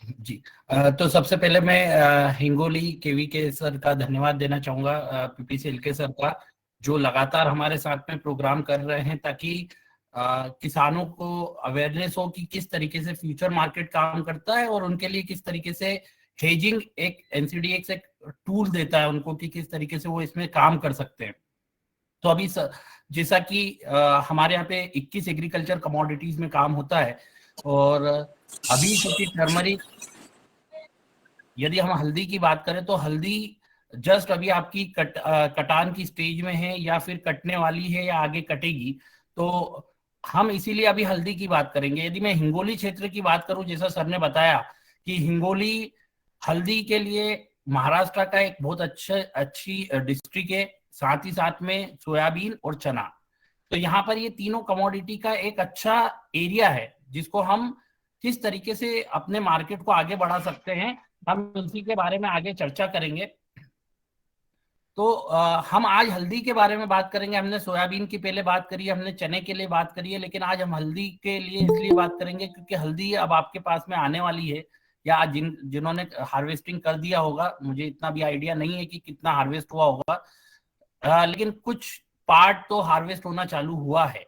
जी। तो सबसे पहले मैं हिंगोली केवी के सर का धन्यवाद देना चाहूंगा, पीपी सिल्के सर का, जो लगातार हमारे साथ में प्रोग्राम कर रहे हैं ताकि किसानों को अवेयरनेस हो कि किस तरीके से फ्यूचर मार्केट काम करता है और उनके लिए किस तरीके से हेजिंग एक एनसीडीएक्स एक टूल देता है उनको कि किस तरीके से वो इसमें काम कर सकते हैं। तो अभी जैसा कि हमारे यहाँ पे 21 एग्रीकल्चर कमोडिटीज में काम होता है, और अभी चूंकि टर्मरिक, यदि हम हल्दी की बात करें तो हल्दी जस्ट अभी आपकी कटान की स्टेज में है या फिर कटने वाली है या आगे कटेगी। तो हम इसीलिए अभी हल्दी की बात करेंगे। यदि मैं हिंगोली क्षेत्र की बात करूं, जैसा सर ने बताया कि हिंगोली हल्दी के लिए महाराष्ट्र का एक बहुत अच्छी डिस्ट्रिक्ट है, साथ ही साथ में सोयाबीन और चना। तो यहाँ पर ये तीनों कमोडिटी का एक अच्छा एरिया है जिसको हम किस तरीके से अपने मार्केट को आगे बढ़ा सकते हैं, हम उसी के बारे में आगे चर्चा करेंगे। तो हम आज हल्दी के बारे में बात करेंगे। हमने सोयाबीन की पहले बात करी है, हमने चने के लिए बात करी है, लेकिन आज हम हल्दी के लिए इसलिए बात करेंगे क्योंकि हल्दी अब आपके पास में आने वाली है, या जिन्होंने हार्वेस्टिंग कर दिया होगा, मुझे इतना भी आइडिया नहीं है कि कितना हार्वेस्ट हुआ होगा, लेकिन कुछ पार्ट तो हार्वेस्ट होना चालू हुआ है।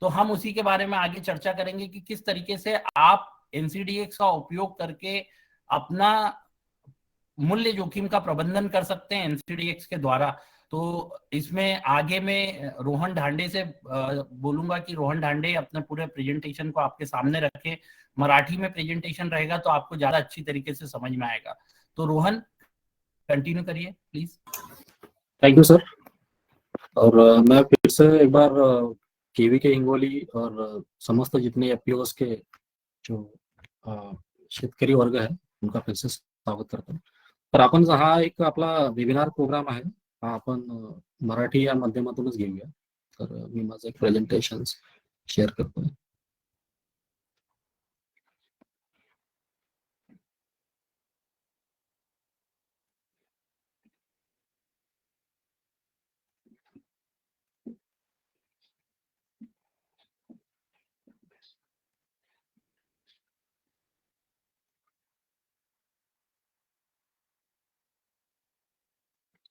तो हम उसी के बारे में आगे चर्चा करेंगे कि किस तरीके से आप एनसीडीएक्स का उपयोग करके अपना मूल्य जोखिम का प्रबंधन कर सकते हैं एनसीडीएक्स के द्वारा। तो इसमें आगे में रोहन ढांडे से बोलूंगा कि रोहन ढांडे अपने पूरे प्रेजेंटेशन को आपके सामने रखे। मराठी में प्रेजेंटेशन रहेगा तो आपको ज्यादा अच्छी तरीके से समझ में आएगा। तो रोहन, कंटिन्यू करिए प्लीज। Thank you sir. और मैं फिर से एक बार केवी के हिंगोली और समस्त जितने एफपीओस के जो शेतकरी वर्ग है उनका फिर से स्वागत करतो। तर आपण हा एक आपला वेबिनार प्रोग्राम आहे, हा आपण मराठी या माध्यमातूनच घेऊया। तर मी माझं एक प्रेझेंटेशन शेअर करतोय।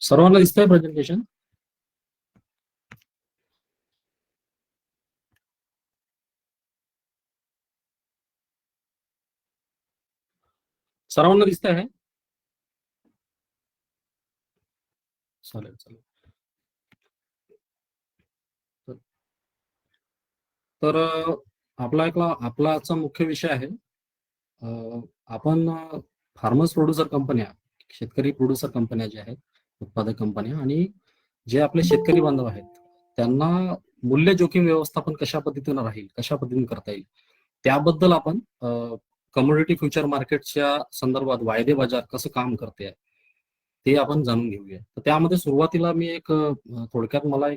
सर्वांना दिसतंय प्रेझेंटेशन? सर्वांना दिसतंय आहे? चालेल चालेल। तर आपला आजचा मुख्य विषय आहे, आपण फार्मर्स प्रोड्युसर कंपन्या, शेतकरी प्रोड्युसर कंपन्या ज्या आहेत, उत्पादक कंपन्या, आणि जे आपले शेतकरी बांधव आहेत त्यांना मूल्य जोखीम व्यवस्थापन कशा पद्धतीने राहील, कशा पद्धतीने करता येईल, त्याबद्दल आपण कमोडिटी फ्युचर मार्केटच्या संदर्भात वायदे बाजार कसं काम करते ते आपण जाणून घेऊया। तर त्यामध्ये सुरुवातीला मी एक थोडक्यात मला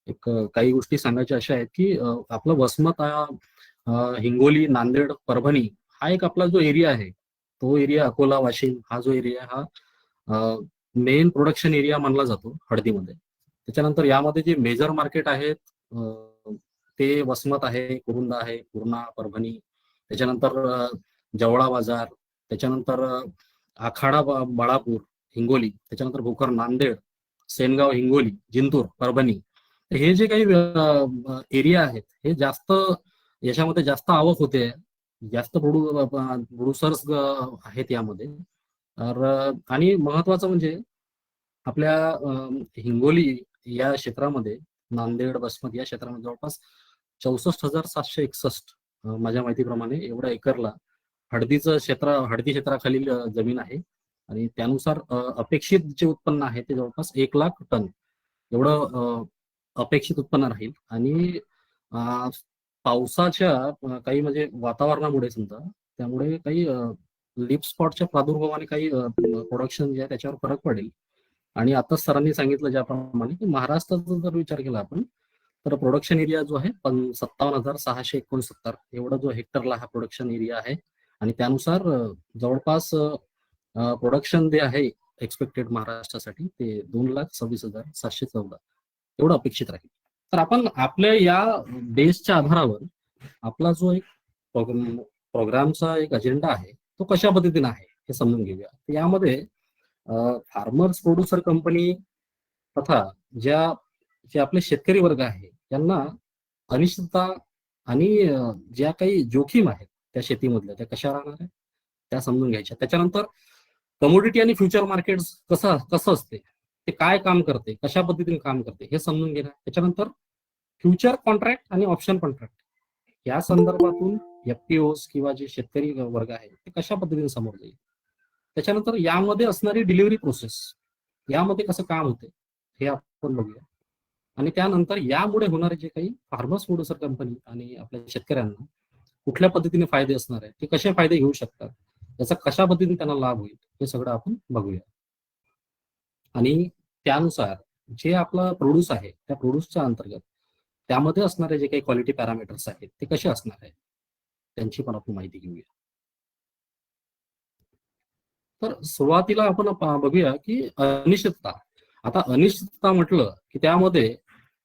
एक काही गोष्टी सांगायच्या अशा आहेत की आपला वसमत हिंगोली, नांदेड, परभणी हा एक आपला जो एरिया आहे, तो एरिया अकोला, वाशिम हा जो एरिया हा मेन प्रोडक्शन एरिया मानला जातो हळदीमध्ये। त्याच्यानंतर यामध्ये जे मेजर मार्केट आहेत ते वसमत आहे, कुरुंदा आहे, पूर्णा, परभणी, त्याच्यानंतर जवळा बाजार, त्याच्यानंतर आखाडा बाळापूर हिंगोली, त्याच्यानंतर भोकर नांदेड, सेनगाव हिंगोली, जिंतूर परभणी, हे जे काही एरिया आहेत हे जास्त याच्यामध्ये जास्त आवक होते, जास्त प्रोड्युसर्स आहेत यामध्ये। आणि महत्वाचं म्हणजे आपल्या हिंगोली या क्षेत्रामध्ये, नांदेड, वसमत या क्षेत्रामध्ये जवळपास 64,761 माझ्या माहितीप्रमाणे एवढ्या एकरला हळदी क्षेत्राखालील जमीन आहे। आणि त्यानुसार अपेक्षित जे उत्पन्न आहे ते जवळपास 1,00,000 टन एवढं अपेक्षित उत्पन्न राहील। आणि पावसाच्या काही म्हणजे वातावरणामुळे समजा त्यामुळे काही लीफ स्पॉटच्या प्रादुर्भावाने काही प्रोडक्शन जे आहे त्याच्यावर फरक पडेल। आणि आता सरांनी सांगितलं ज्याप्रमाणे की महाराष्ट्राचा जर विचार केला आपण तर प्रोडक्शन एरिया जो आहे 57,669 एवढा जो हेक्टरला हा प्रोडक्शन एरिया आहे। आणि त्यानुसार जवळपास प्रोडक्शन जे आहे एक्सपेक्टेड महाराष्ट्रासाठी ते 2,26,714 एवढं अपेक्षित राहील। तर आपण आपल्या या बेसच्या आधारावर आपला जो एक प्रोग्रामचा एक अजेंडा आहे तो कशा पद्धतीने आहे हे समजून घेऊया. यामध्ये फार्मर्स प्रोड्युसर कंपनी तथा जे आपले शेतकरी वर्ग आहे यांना अनिश्चितता आणि ज्या काही जोखीम आहेत त्या शेतीमधल्या त्या कशा राहणार आहे त्या समजून घ्यायच्या. त्याच्यानंतर कमोडिटी आणि फ्युचर मार्केट कसं असते, ते काय काम करते, कशा पद्धतीने काम करते हे समजून घेणार. त्याच्यानंतर फ्युचर कॉन्ट्रॅक्ट आणि ऑप्शन कॉन्ट्रॅक्ट या संदर्भातून एफपीओस किंवा जे शेतकरी वर्ग आहे ते कशा पद्धतीने समोर जाईल. त्याच्यानंतर यामध्ये असणारी डिलिव्हरी प्रोसेस यामध्ये कसं काम होते हे आपण बघूया. आणि त्यानंतर यामुळे होणारे जे काही फार्मर्स प्रोड्युसर कंपनी आणि आपल्या शेतकऱ्यांना कुठल्या पद्धतीने फायदे असणार आहे, ते कसे फायदे घेऊ शकतात, याचा कशा पद्धतीने त्यांना लाभ होईल हे सगळं आपण बघूया. आणि त्यानुसार जे आपला प्रोड्यूस आहे त्या प्रोड्यूसच्या अंतर्गत त्यामध्ये असणारे जे काही क्वालिटी पॅरामीटर्स आहेत ते कसे असणार आहे त्यांची पण आपण माहिती घेऊया. तर सुरुवातीला आपण बघूया की अनिश्चितता. आता अनिश्चितता म्हटलं की त्यामध्ये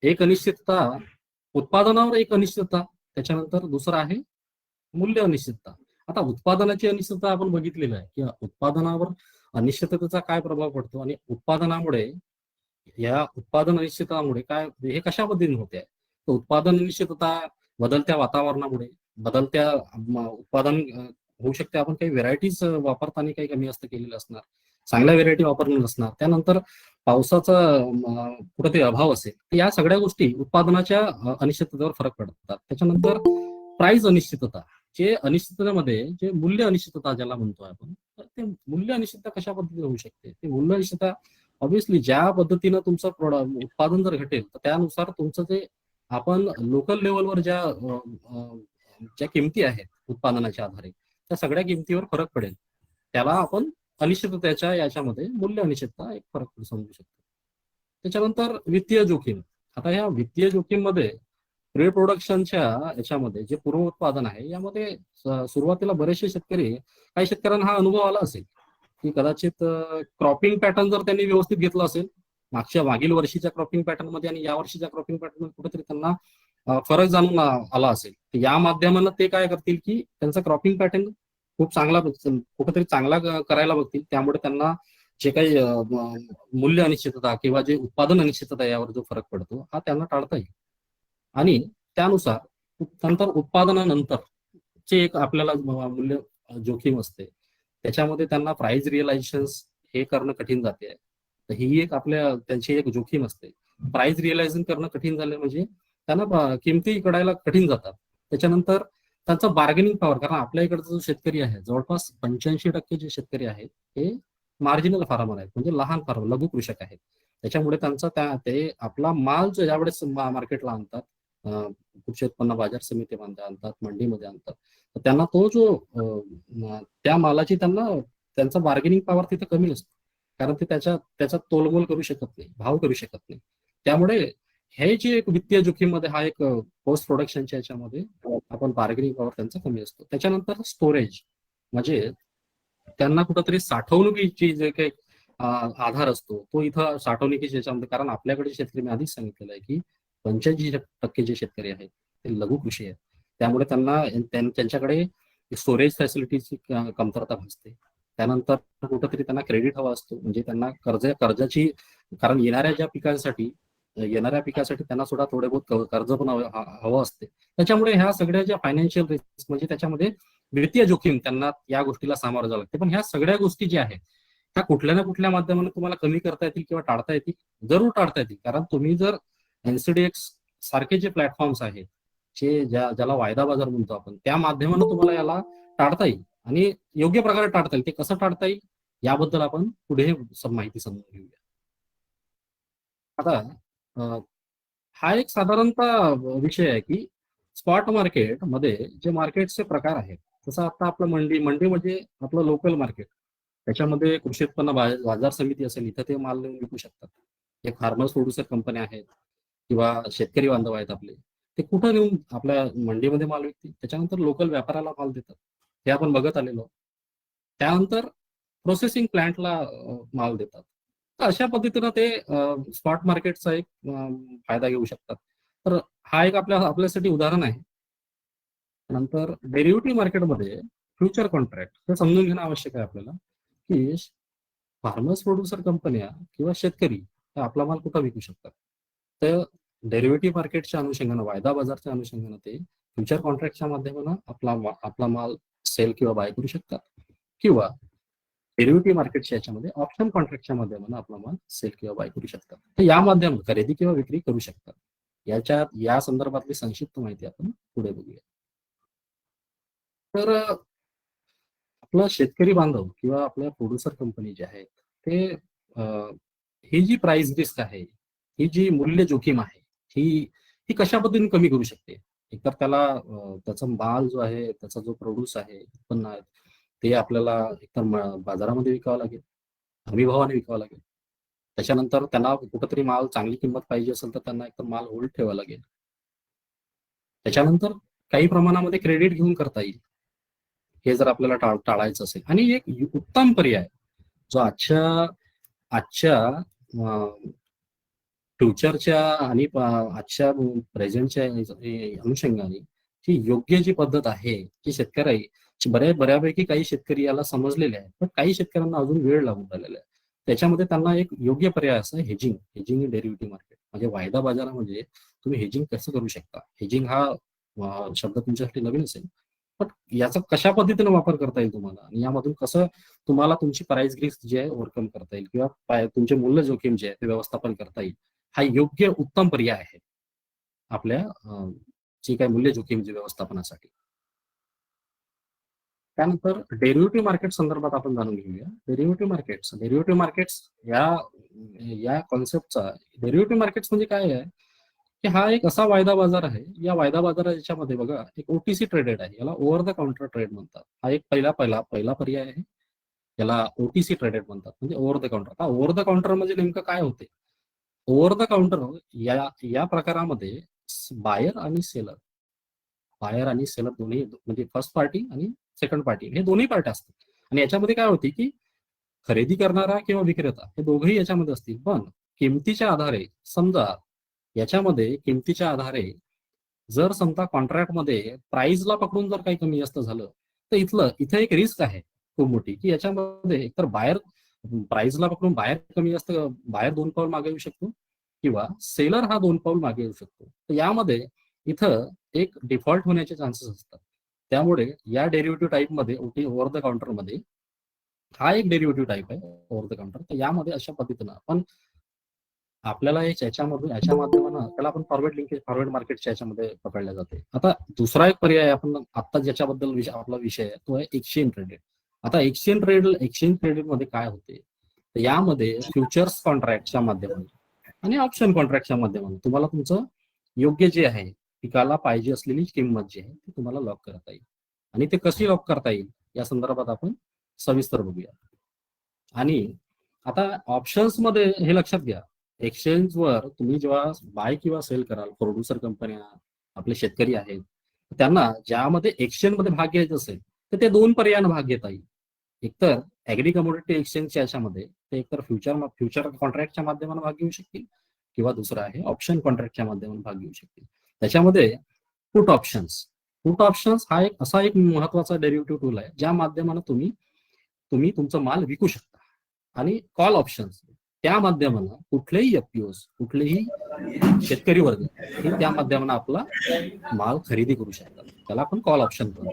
एक अनिश्चितता उत्पादनावर एक अनिश्चितता, त्याच्यानंतर दुसरं आहे मूल्य अनिश्चितता. आता उत्पादनाची अनिश्चितता आपण बघितलेलं आहे की उत्पादनावर अनिश्चिततेचा काय प्रभाव पडतो आणि उत्पादनामुळे या उत्पादन अनिश्चिततामुळे काय हे कशा पद्धतीने होते. तर उत्पादन अनिश्चितता बदलत्या वातावरणामुळे बदलत्या उत्पादन होऊ शकते. आपण काही व्हेरायटीज वापरताना काही कमी जास्त केलेलं असणार, चांगल्या व्हेरायटी वापरलेलं नसणार, त्यानंतर पावसाचा कुठेतरी अभाव असेल, तर या सगळ्या गोष्टी उत्पादनाच्या अनिश्चिततेवर फरक पडतात. त्याच्यानंतर प्राइस अनिश्चितता, जे अनिश्चिततेमध्ये जे मूल्य अनिश्चितता ज्याला म्हणतो आपण, तर ते मूल्य अनिश्चितता कशा पद्धतीने होऊ शकते. ते मूल्य अनिश्चितता ऑब्व्हियसली ज्या पद्धतीनं तुमचं उत्पादन जर घटेल तर त्यानुसार तुमचं जे आपण लोकल लेवलवर ज्या किमती आहेत उत्पादनाच्या आधारे त्या सगळ्या किमतीवर फरक पडेल, त्याला आपण अनिश्चिततेच्या याच्यामध्ये मूल्य अनिश्चितता एक फरक समजू शकतो. त्याच्यानंतर वित्तीय जोखीम. आता ह्या वित्तीय जोखीम मध्ये प्री प्रोडक्शनच्या याच्यामध्ये जे पूर्व उत्पादन आहे यामध्ये सुरुवातीला बरेचसे शेतकरी, काही शेतकऱ्यांना हा अनुभव आला असेल की कदाचित क्रॉपिंग पॅटर्न जर त्यांनी व्यवस्थित घेतला असेल मागील वर्षीच्या क्रॉपिंग पॅटर्न मध्ये आणि या वर्षीच्या क्रॉपिंग पॅटर्न मध्ये कुठेतरी त्यांना फरक जाणून आला असेल, या माध्यमानं ते काय करतील की त्यांचा क्रॉपिंग पॅटर्न खूप चांगला कुठेतरी चांगला करायला बघतील. त्यामुळे त्यांना जे काही मूल्य अनिश्चितता किंवा जे उत्पादन अनिश्चितता यावर जो फरक पडतो हा त्यांना टाळता येईल. आणि त्यानुसार नंतर उत्पादनानंतरचे एक आपल्याला मूल्य जोखीम असते, त्याच्यामध्ये त्यांना प्राइस रिअलायझेशन हे करणं कठीण जाते. तर ही एक त्यांची एक जोखीम असते. प्राइस रिअलायझेशन करणं कठीण झालं म्हणजे त्यांना किमती कळायला कठीण जातात. त्याच्यानंतर त्यांचा बार्गेनिंग पॉवर, कारण आपल्या इकडचा जो शेतकरी आहे जवळपास 85% जे शेतकरी आहेत हे मार्जिनल फार्मर आहेत, म्हणजे लहान फार्मर, लघु कृषक आहेत. त्याच्यामुळे त्यांचा ते आपला माल जो ज्यावेळेस मार्केटला आणतात, कृषी उत्पन्न बाजार समितीमध्ये आणतात, मंडीमध्ये आणतात, तर त्यांना तो जो त्या मालाची त्यांचा बार्गेनिंग पॉवर तिथे कमी असतो, कारण ते त्याचा तोलमोल करू शकत नाही, भाव करू शकत नाही. त्यामुळे हे जे एक वित्तीय जोखीम मध्ये हा एक पोस्ट प्रोडक्शनच्या याच्यामध्ये आपण बार्गेनिंग पॉवर त्यांचा कमी असतो. त्याच्यानंतर स्टोरेज, म्हणजे त्यांना कुठंतरी साठवणुकीची जे काही आधार असतो तो इथं साठवणुकीच्या याच्यामध्ये, कारण आपल्याकडे शेतकरी मी आधीच सांगितलेलं आहे की 85% जे शेतकरी आहेत ते लघु कृषी आहेत. त्यामुळे त्यांच्याकडे स्टोरेज फॅसिलिटीची कमतरता भासते. त्यानंतर कुठंतरी त्यांना क्रेडिट हवा असतो, म्हणजे त्यांना कर्जाची, कारण येणाऱ्या पिकासाठी त्यांना सुद्धा थोडे बहुत कर्ज पण हवं असते. त्याच्यामुळे ह्या सगळ्या ज्या फायनान्शियल रिस्क, म्हणजे त्याच्यामध्ये वित्तीय जोखीम त्यांना या गोष्टीला सामोरं जावं लागते. पण ह्या सगळ्या गोष्टी ज्या आहेत त्या कुठल्या ना कुठल्या माध्यमाने तुम्हाला कमी करता येतील किंवा टाळता येतील, जरूर टाळता येतील. कारण तुम्ही जर एनसीडीएक्स सारखे जे प्लॅटफॉर्म्स आहेत, ज्याला वायदा बाजार म्हणतो आपण, त्या माध्यमाने तुम्हाला याला टाळता येईल आणि योग्य प्रकारे टाळता येईल. ते कसं टाळता येईल याबद्दल आपण पुढे माहिती समजून घेऊया. आता हा एक साधारणतः विषय आहे की स्पॉट मार्केट मध्ये जे मार्केटचे प्रकार आहेत, जसं आता आपलं मंडी म्हणजे आपलं लोकल मार्केट, त्याच्यामध्ये कृषी उत्पन्न बाजार समिती असेल, इथं ते माल नेऊन विकू शकतात. हे फार्मर्स प्रोड्युसर कंपन्या आहेत किंवा शेतकरी बांधव आहेत आपले, ते कुठं नेऊन आपल्या मंडीमध्ये माल विकतील. त्याच्यानंतर लोकल व्यापाराला माल देतात, हे आपण बघत आलेलो. त्यानंतर प्रोसेसिंग प्लांटला माल देतात. तर अशा पद्धतीनं ते स्पॉट मार्केटचा एक फायदा घेऊ शकतात. तर हा एक आपल्यासाठी उदाहरण आहे. नंतर डेरिव्हेटिव्ह मार्केटमध्ये फ्युचर कॉन्ट्रॅक्ट हे समजून घेणं आवश्यक आहे आपल्याला, की फार्मर्स प्रोड्युसर कंपन्या किंवा शेतकरी हे आपला माल कुठं विकू शकतात. तर डेरिव्हेटिव्ह मार्केटच्या अनुषंगानं, वायदा बाजारच्या अनुषंगानं ते फ्युचर कॉन्ट्रॅक्टच्या माध्यमानं आपला माल सेल किंवा बाय करू शकतात, किंवा डेरिव्हेटिव्ह मार्केटच्या याच्यामध्ये ऑप्शन कॉन्ट्रॅक्टच्या माध्यमानं आपला माल सेल किंवा बाय करू शकतात. तर या माध्यमातून खरेदी किंवा विक्री करू शकतात. या संदर्भातली संक्षिप्त माहिती आपण पुढे बघूया. तर आपला शेतकरी बांधव किंवा आपल्या प्रोड्युसर कंपनी जे आहेत ते ही जी प्राइस रिस्क आहे, ही जी मूल्य जोखीम आहे, ही कशा पद्धतीने कमी करू शकते. एकतर त्याला त्याचा माल जो आहे, त्याचा जो प्रोड्यूस आहे, उत्पन्न आहे, ते आपल्याला एकतर बाजारामध्ये विकावं लागेल, हमी भावाने विकावं लागेल. त्याच्यानंतर त्यांना कुठंतरी माल चांगली किंमत पाहिजे असेल तर त्यांना एकतर माल होल्ड ठेवावा लागेल. त्याच्यानंतर काही प्रमाणामध्ये क्रेडिट घेऊन करता येईल, हे जर आपल्याला टाळायचं असेल. आणि एक उत्तम पर्याय जो आजच्या फ्युचरच्या आणि आजच्या प्रेझेंटच्या अनुषंगाने ही योग्य जी पद्धत आहे, की शेतकरी बऱ्यापैकी काही शेतकरी याला समजलेले आहेत, पण काही शेतकऱ्यांना अजून वेळ लागून राहिलेला आहे. त्याच्यामध्ये त्यांना एक योग्य पर्याय असं हेजिंग इन डेरिव्हेटिव्ह मार्केट, म्हणजे वायदा बाजारामध्ये तुम्ही हेजिंग कसं करू शकता. हेजिंग हा शब्द तुमच्यासाठी नवीन असेल, पण याचा कशा पद्धतीने वापर करता येईल तुम्हाला, आणि यामधून कसं तुम्हाला तुमची प्राइस रिस्क जे आहे ओव्हरकम करता येईल, किंवा तुमचे मूल्य जोखीम जे आहे ते व्यवस्थापन करता येईल, हा योग्य उत्तम पर्याय आहे आपल्या जे काही मूल्य जोखीम व्यवस्थापनासाठी. त्यानंतर डेरिव्हेटिव्ह मार्केट संदर्भात आपण जाणून घेऊया. डेरिव्हेटिव्ह मार्केट्स या कॉन्सेप्टचा, डेरिव्हेटिव्ह मार्केट्स म्हणजे काय आहे, की हा एक असा वायदा बाजार आहे. या वायदा बाजाराच्या बघा एक ओटीसी ट्रेडेड आहे, याला ओव्हर द काउंटर ट्रेड म्हणतात. हा एक पहिला पर्याय आहे, याला ओटीसी ट्रेडेड म्हणतात, म्हणजे ओव्हर द काउंटर. आता ओव्हर द काउंटर म्हणजे नेमकं काय होते. ओव्हर द काउंटर या प्रकारामध्ये बायर आणि सेलर दोन्ही, म्हणजे फर्स्ट पार्टी आणि सेकंड पार्टी, हे दोन्ही पार्ट्या असतात. आणि याच्यामध्ये काय होते, की खरेदी करणारा किंवा विक्रेता हे दोघेही याच्यामध्ये असतील, पण किमतीच्या आधारे समजा किमतीच्या आधारे जर समजा कॉन्ट्रॅक्टमध्ये प्राइसला पकडून जर काही कमी जास्त झालं, तर इथं एक रिस्क आहे खूप मोठी, की याच्यामध्ये एकतर प्राइसला पकडून बायर 2 पाऊल मागे येऊ शकतो, किंवा सेलर हा 2 पाऊल मागे येऊ शकतो. तर यामध्ये इथं एक डिफॉल्ट होण्याचे चान्सेस असतात. त्यामुळे या डेरिव्हेटिव्ह टाईपमध्ये ओव्हर द काउंटरमध्ये हा एक डेरिव्हेटिव्ह टाईप आहे ओव्हर द काउंटर. तर यामध्ये अशा पद्धतीनं आपण आपल्याला याच्या माध्यमानं त्याला आपण फॉरवर्ड मार्केटच्या याच्यामध्ये पकडल्या जाते. आता दुसरा एक पर्याय आपण आता ज्याच्याबद्दल आपला विषय आहे तो आहे एक्सचेंज ट्रेडेड. आता एक्सचेंज ट्रेडेड मध्ये काय होते, तर यामध्ये फ्युचर्स कॉन्ट्रॅक्टच्या माध्यमातून आणि ऑप्शन कॉन्ट्रॅक्टच्या माध्यमातून तुम्हाला तुमचं योग्य जे आहे, पिकाला पाहिजे असलेली किंमत जी आहे ती तुम्हाला लॉक करता येईल. आणि ते कशी लॉक करता येईल या संदर्भात आपण सविस्तर बघूया. आणि आता ऑप्शन्स मध्ये हे लक्षात घ्या, एक्सचेंजवर तुम्ही जेव्हा बाय किंवा सेल कराल, प्रोड्युसर कंपन्या, आपले शेतकरी आहेत, त्यांना ज्यामध्ये एक्सचेंज मध्ये भाग घ्यायचा असेल तर ते 2 पर्यायाने भाग घेता येईल. एकतर ऍग्री कमोडिटी एक्सचेंजच्या याच्यामध्ये ते एकतर फ्युचर कॉन्ट्रॅक्टच्या माध्यमाने भाग घेऊ शकतील, किंवा दुसरं आहे ऑप्शन कॉन्ट्रॅक्टच्या माध्यमातून भाग घेऊ शकतील. त्याच्यामध्ये पुट ऑप्शन्स हा एक महत्वाचा डेरिव्हेटिव्ह टूल आहे, ज्या माध्यमाने तुम्ही तुमचा माल विकू शकता. आणि कॉल ऑप्शन्स, त्या माध्यमानं कुठलेही एफपीओज, कुठलेही शेतकरी वर्ग हे त्या माध्यमानं आपला माल खरेदी करू शकतात. त्याला आपण कॉल ऑप्शन म्हणतो.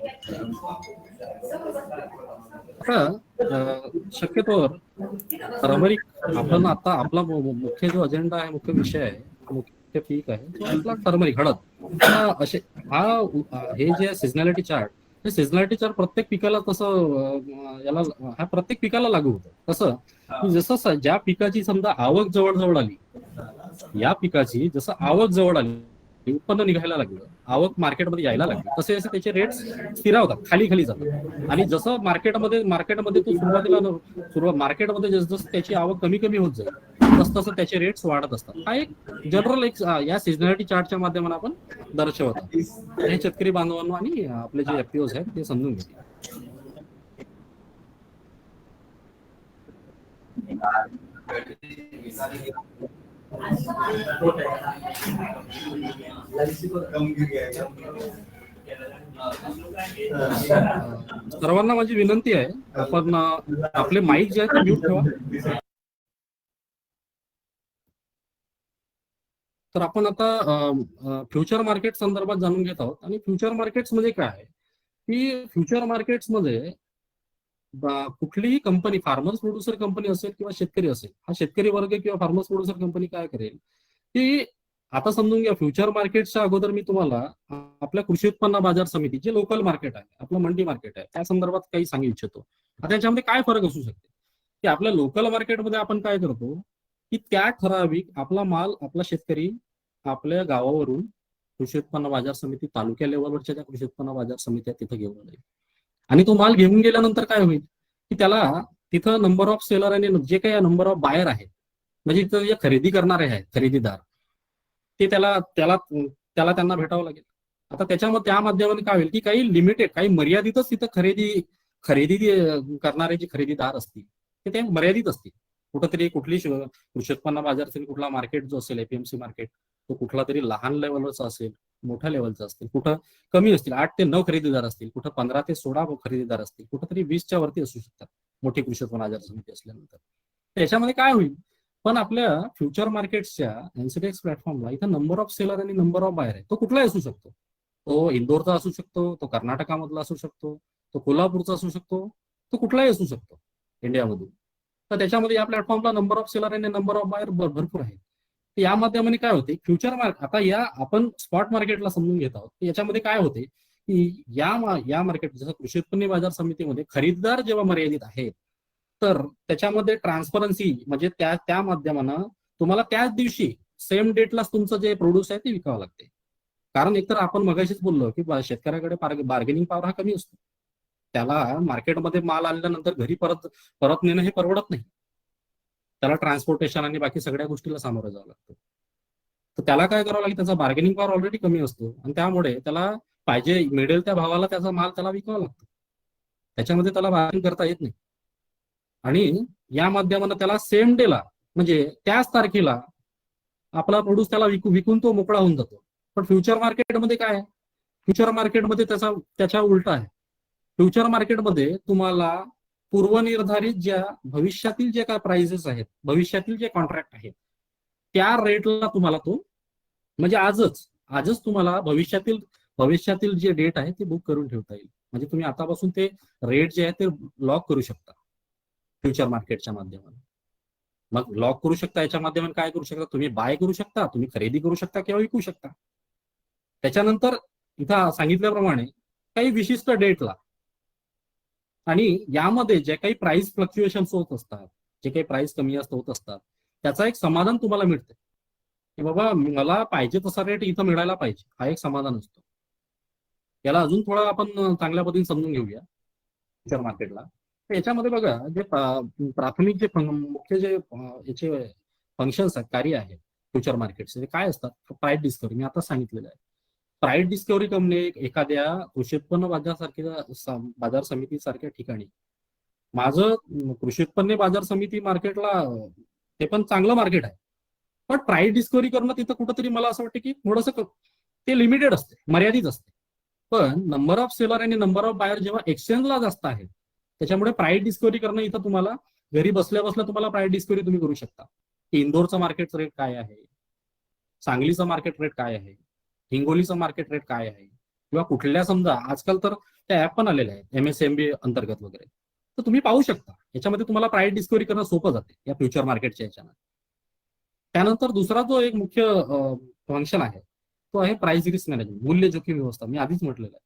आता शक्यतोवर टर्मरिक आपण आता आपला मुख्य जो अजेंडा आहे, मुख्य विषय आहे, मुख्य पीक आहे तो आपला टर्मरिक, हळद. हे जे सिझनॅलिटी चार्ट, हे सिझनॅलिटी चार्ट प्रत्येक पिकाला हा प्रत्येक पिकाला लागू होतं. कसं की जसं ज्या पिकाची समजा आवक जवळ आली, या पिकाची जसं आवक जवळ आली, उत्पन्न निघायला लागलं, आवक मार्केटमध्ये यायला लागली, तसे त्याचे रेट्स स्थिरावतात, खाली जातात. आणि जसं मार्केटमध्ये तो सुरुवातीला मार्केटमध्ये जसं त्याची आवक कमी होत जाईल, तसं त्याचे रेट्स वाढत असतात. हा एक जनरल या सिझनॅलिटी चार्टच्या माध्यमाने आपण दर्शवतात. हे शेतकरी बांधवांनो आणि आपले जे एफपीओज आहेत ते समजून घेतील. सर्वांना माझी विनंती आहे, आपण आपले माईक जे आहे ते म्यूट ठेवा. तर आपण आता फ्युचर मार्केट संदर्भात जाणून घेत आहोत. आणि फ्युचर मार्केट्स म्हणजे काय आहे, की फ्युचर मार्केट्स मध्ये कुठलीही कंपनी, फार्मर्स प्रोड्युसर कंपनी असेल किंवा शेतकरी असेल, हा शेतकरी वर्ग किंवा फार्मर्स प्रोड्युसर कंपनी काय करेल, की आता समजून घ्या, फ्युचर मार्केटच्या अगोदर मी तुम्हाला आपल्या कृषी उत्पन्न बाजार समिती, जे लोकल मार्केट आहे, आपलं मंडी मार्केट आहे, त्या संदर्भात काही सांगू इच्छितो. आता याच्यामध्ये काय फरक असू शकते, की आपल्या लोकल मार्केटमध्ये आपण काय करतो, की त्या ठराविक आपला माल, आपला शेतकरी आपल्या गावावरून कृषी उत्पन्न बाजार समिती, तालुक्या लेवलवरच्या ज्या कृषी उत्पन्न बाजार समिती आहेत तिथे घेऊन जाईल. आणि तो माल घेऊन गेल्यानंतर काय होईल, की त्याला तिथं नंबर ऑफ सेलर आणि जे काही नंबर ऑफ बायर आहेत, म्हणजे तिथं जे खरेदी करणारे आहेत, खरेदीदार, ते त्याला त्याला त्याला त्यांना भेटावं लागेल. आता त्याच्या माध्यमाने काय होईल, की काही लिमिटेड, काही मर्यादितच तिथं खरेदी करणारे जे खरेदीदार असतील ते मर्यादित असतील. कुठंतरी कुठली कृषी उत्पन्न बाजार असेल, कुठला मार्केट जो असेल, एपीएमसी मार्केट, तो कुठला तरी लहान लेवलचा असेल, मोठ्या लेवलचा असतील, कुठं कमी असतील, 8 ते 9 खरेदीदार असतील, कुठं 15 ते 16 खरेदीदार असतील, कुठंतरी 20च्या वरती असू शकतात मोठी कृषी उत्पन्न बाजार समिती असल्यानंतर. त्याच्यामध्ये काय होईल, पण आपल्या फ्युचर मार्केटच्या एनसीडीएक्स प्लॅटफॉर्मला इथं नंबर ऑफ सेलर आणि नंबर ऑफ बायर आहे, तो कुठलाही असू शकतो. तो इंदोरचा असू शकतो, तो कर्नाटकामधला असू शकतो, तो कोल्हापूरचा असू शकतो, तो कुठलाही असू शकतो इंडियामधून. तर त्याच्यामध्ये या प्लॅटफॉर्मला नंबर ऑफ सेलर आणि नंबर ऑफ बायर भरपूर आहे. या माध्यमाने काय होते, फ्युचर मार्केट, आता या आपण स्पॉट मार्केटला समजून घेत आहोत, याच्यामध्ये काय होते, की या मार्केट, जसं कृषी उत्पन्न बाजार समितीमध्ये खरेदीदार जेव्हा मर्यादित आहेत, तर त्याच्यामध्ये ट्रान्सपरन्सी, म्हणजे त्या माध्यमानं तुम्हाला त्याच दिवशी सेम डेटलाच तुमचं जे प्रोड्यूस आहे ते विकावं लागते. कारण एकतर आपण मगाशीच बोललो, की शेतकऱ्याकडे बार्गेनिंग पॉवर हा कमी असतो. त्याला मार्केटमध्ये माल आल्यानंतर घरी परत नेणं हे परवडत नाही. त्याला ट्रान्सपोर्टेशन आणि बाकी सगळ्या गोष्टीला सामोरं जावं लागतं. तर त्याला काय करावं लागेल, त्याचा बार्गेनिंग पॉवर ऑलरेडी कमी असतो आणि त्यामुळे त्याला पाहिजे मिळेल त्या भावाला त्याचा माल त्याला विकावा लागतो. त्याच्यामध्ये त्याला बार्गेनिंग करता येत नाही. आणि या माध्यमानं त्याला सेम डेला, म्हणजे त्याच तारखेला आपला प्रोड्यूस त्याला विकून तो मोकळा होऊन जातो. पण फ्युचर मार्केटमध्ये काय आहे, फ्युचर मार्केटमध्ये त्याच्या उलटा आहे. फ्युचर मार्केटमध्ये तुम्हाला पूर्वनिर्धारित ज्या भविष्यातील जे काय प्राइसेस आहेत, भविष्यातील जे कॉन्ट्रॅक्ट आहेत, त्या रेटला तुम्हाला तो, म्हणजे आजच तुम्हाला भविष्यातील जे डेट आहे ते बुक करून ठेवता येईल. म्हणजे तुम्ही आतापासून ते रेट जे आहे ते लॉक करू शकता फ्युचर मार्केटच्या माध्यमाने. मग लॉक करू शकता, याच्या माध्यमाने काय करू शकता, तुम्ही बाय करू शकता, तुम्ही खरेदी करू शकता किंवा विकू शकता. त्याच्यानंतर इथं सांगितल्याप्रमाणे काही विशिष्ट डेटला, आणि यामध्ये जे काही प्राइस फ्लक्च्युएशन होत असतात, जे काही प्राइस कमी जास्त होत असतात, त्याचा एक समाधान तुम्हाला मिळते, की बाबा मला पाहिजे तसा रेट इथं मिळायला पाहिजे, हा एक समाधान असतो. याला अजून थोडा आपण चांगल्या पद्धतीने समजून घेऊया शेअर मार्केटला. याच्यामध्ये बघा, जे प्राथमिक जे मुख्य जे याचे फंक्शन्स आहेत, कार्य आहे फ्युचर मार्केटचे, ते काय असतात. प्राइस डिस्कव्हरी मी आता सांगितलेलं आहे. प्राइस डिस्कव्हरी कंपनी एखाद्या कृषी उत्पन्न बाजार समिती सारख्या ठिकाणी, माझं कृषी उत्पन्न बाजार समिती मार्केटला ते पण चांगलं मार्केट आहे, पण प्राइस डिस्कव्हरी करणं तिथं कुठंतरी मला असं वाटतं की थोडंसं ते लिमिटेड असते, मर्यादित असते. पण नंबर ऑफ सेलर आणि नंबर ऑफ बायर जेव्हा एक्सचेंजला जास्त आहे, त्याच्यामुळे प्राइस डिस्कव्हरी करणं इथं तुम्हाला घरी बसल्या बसल्या तुम्हाला प्राइस डिस्कव्हरी तुम्ही करू शकता, की इंदोरचा मार्केट रेट काय आहे, सांगलीचा मार्केट रेट काय आहे, हिंगोलीचं मार्केट रेट काय आहे, किंवा कुठल्या, समजा आजकाल तर त्या ऍप पण आलेल्या आहेत एमएसएमबी अंतर्गत वगैरे, तर तुम्ही पाहू शकता. याच्यामध्ये तुम्हाला प्राइस डिस्कव्हरी करणं सोपं जाते या फ्युचर मार्केटच्या याच्यानं. त्यानंतर दुसरा जो एक मुख्य फंक्शन आहे तो आहे प्राइस रिस्क मॅनेजमेंट, मूल्य जोखीम व्यवस्था. मी आधीच म्हटलेलं आहे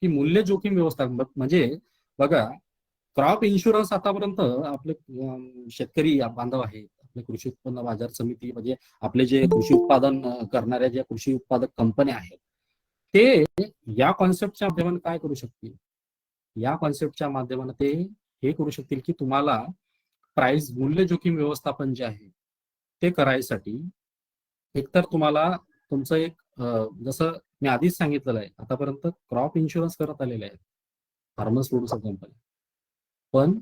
की मूल्य जोखीम व्यवस्था म्हणजे बघा, क्रॉप इन्शुरन्स आतापर्यंत आपले शेतकरी बांधव आहेत, आपले कृषी उत्पन्न बाजार समिती, म्हणजे आपले जे कृषी उत्पादन करणाऱ्या ज्या कृषी उत्पादक कंपन्या आहेत, ते या कॉन्सेप्टच्या माध्यमाने काय करू शकतील, या कॉन्सेप्टच्या माध्यमाने ते हे करू शकतील की तुम्हाला प्राइस मूल्य जोखीम व्यवस्थापन जे आहे ते करायसाठी एकतर तुम्हाला तुमचं एक जसं मी आधीच सांगितलेलं आहे, आतापर्यंत क्रॉप इन्शुरन्स करत आलेले आहेत फार्मर्स प्रोड्युसर कंपनी, पण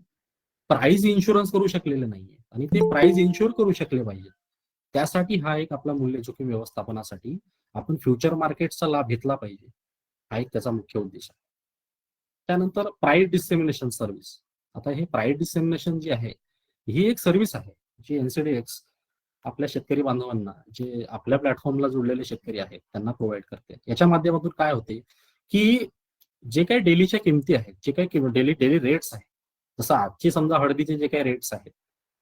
प्राइस इन्शुरन्स करू शकलेले नाहीये आणि ते प्राइस इन्शुर करू शकले पाहिजे. त्यासाठी हा एक आपला मूल्य जोखीम व्यवस्थापनासाठी आपण फ्युचर मार्केटचा लाभ घेतला पाहिजे. हा एक त्याचा मुख्य उद्देश आहे. त्यानंतर प्राईस डिसेमिनेशन सर्व्हिस. आता हे प्राईस डिसेमिनेशन जी आहे ही एक सर्व्हिस आहे जी NCDX आपल्या शेतकरी बांधवांना, जे आपल्या प्लॅटफॉर्मला जोडलेले शेतकरी आहेत त्यांना प्रोव्हाइड करते. याच्या माध्यमातून काय होते की जे काही डेलीच्या किमती आहेत, जे काही डेली रेट्स आहेत, जसं आजची समजा हळदीचे जे काही रेट्स आहेत,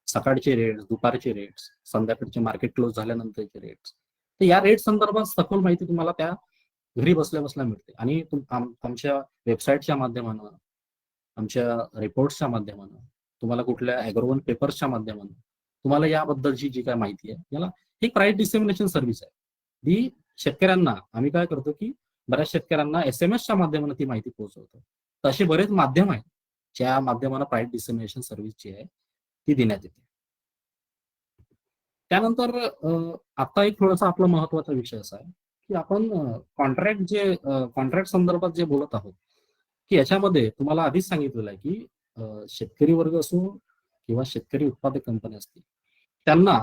सकाळचे रेट्स, दुपारचे रेट्स, संध्याकाळचे मार्केट क्लोज झाल्यानंतरचे रेट्स, तर या रेट संदर्भात सखोल माहिती तुम्हाला त्या घरी बसल्या बसल्या मिळते. आणि आमच्या वेबसाईटच्या माध्यमानं, आमच्या रिपोर्ट्सच्या माध्यमानं, तुम्हाला कुठल्या ॲग्रोवन पेपर्सच्या माध्यमानं तुम्हाला याबद्दलची जी काय माहिती आहे, याला एक प्राईस डिसेमिनेशन सर्व्हिस आहे. ती शेतकऱ्यांना आम्ही काय करतो की बऱ्याच शेतकऱ्यांना SMS च्या माध्यमानं ती माहिती पोहोचवतो. तर असे बरेच माध्यम आहेत ज्या माध्यमानं प्राईस डिसेमिनेशन सर्व्हिस जी आहे ती देण्यात येते. त्यानंतर आता एक थोडासा आपला महत्वाचा विषय असा आहे की आपण कॉन्ट्रॅक्ट संदर्भात जे बोलत आहोत की याच्यामध्ये तुम्हाला आधीच सांगितलेलं आहे की शेतकरी वर्ग असो किंवा शेतकरी उत्पादक कंपन्या असतील, त्यांना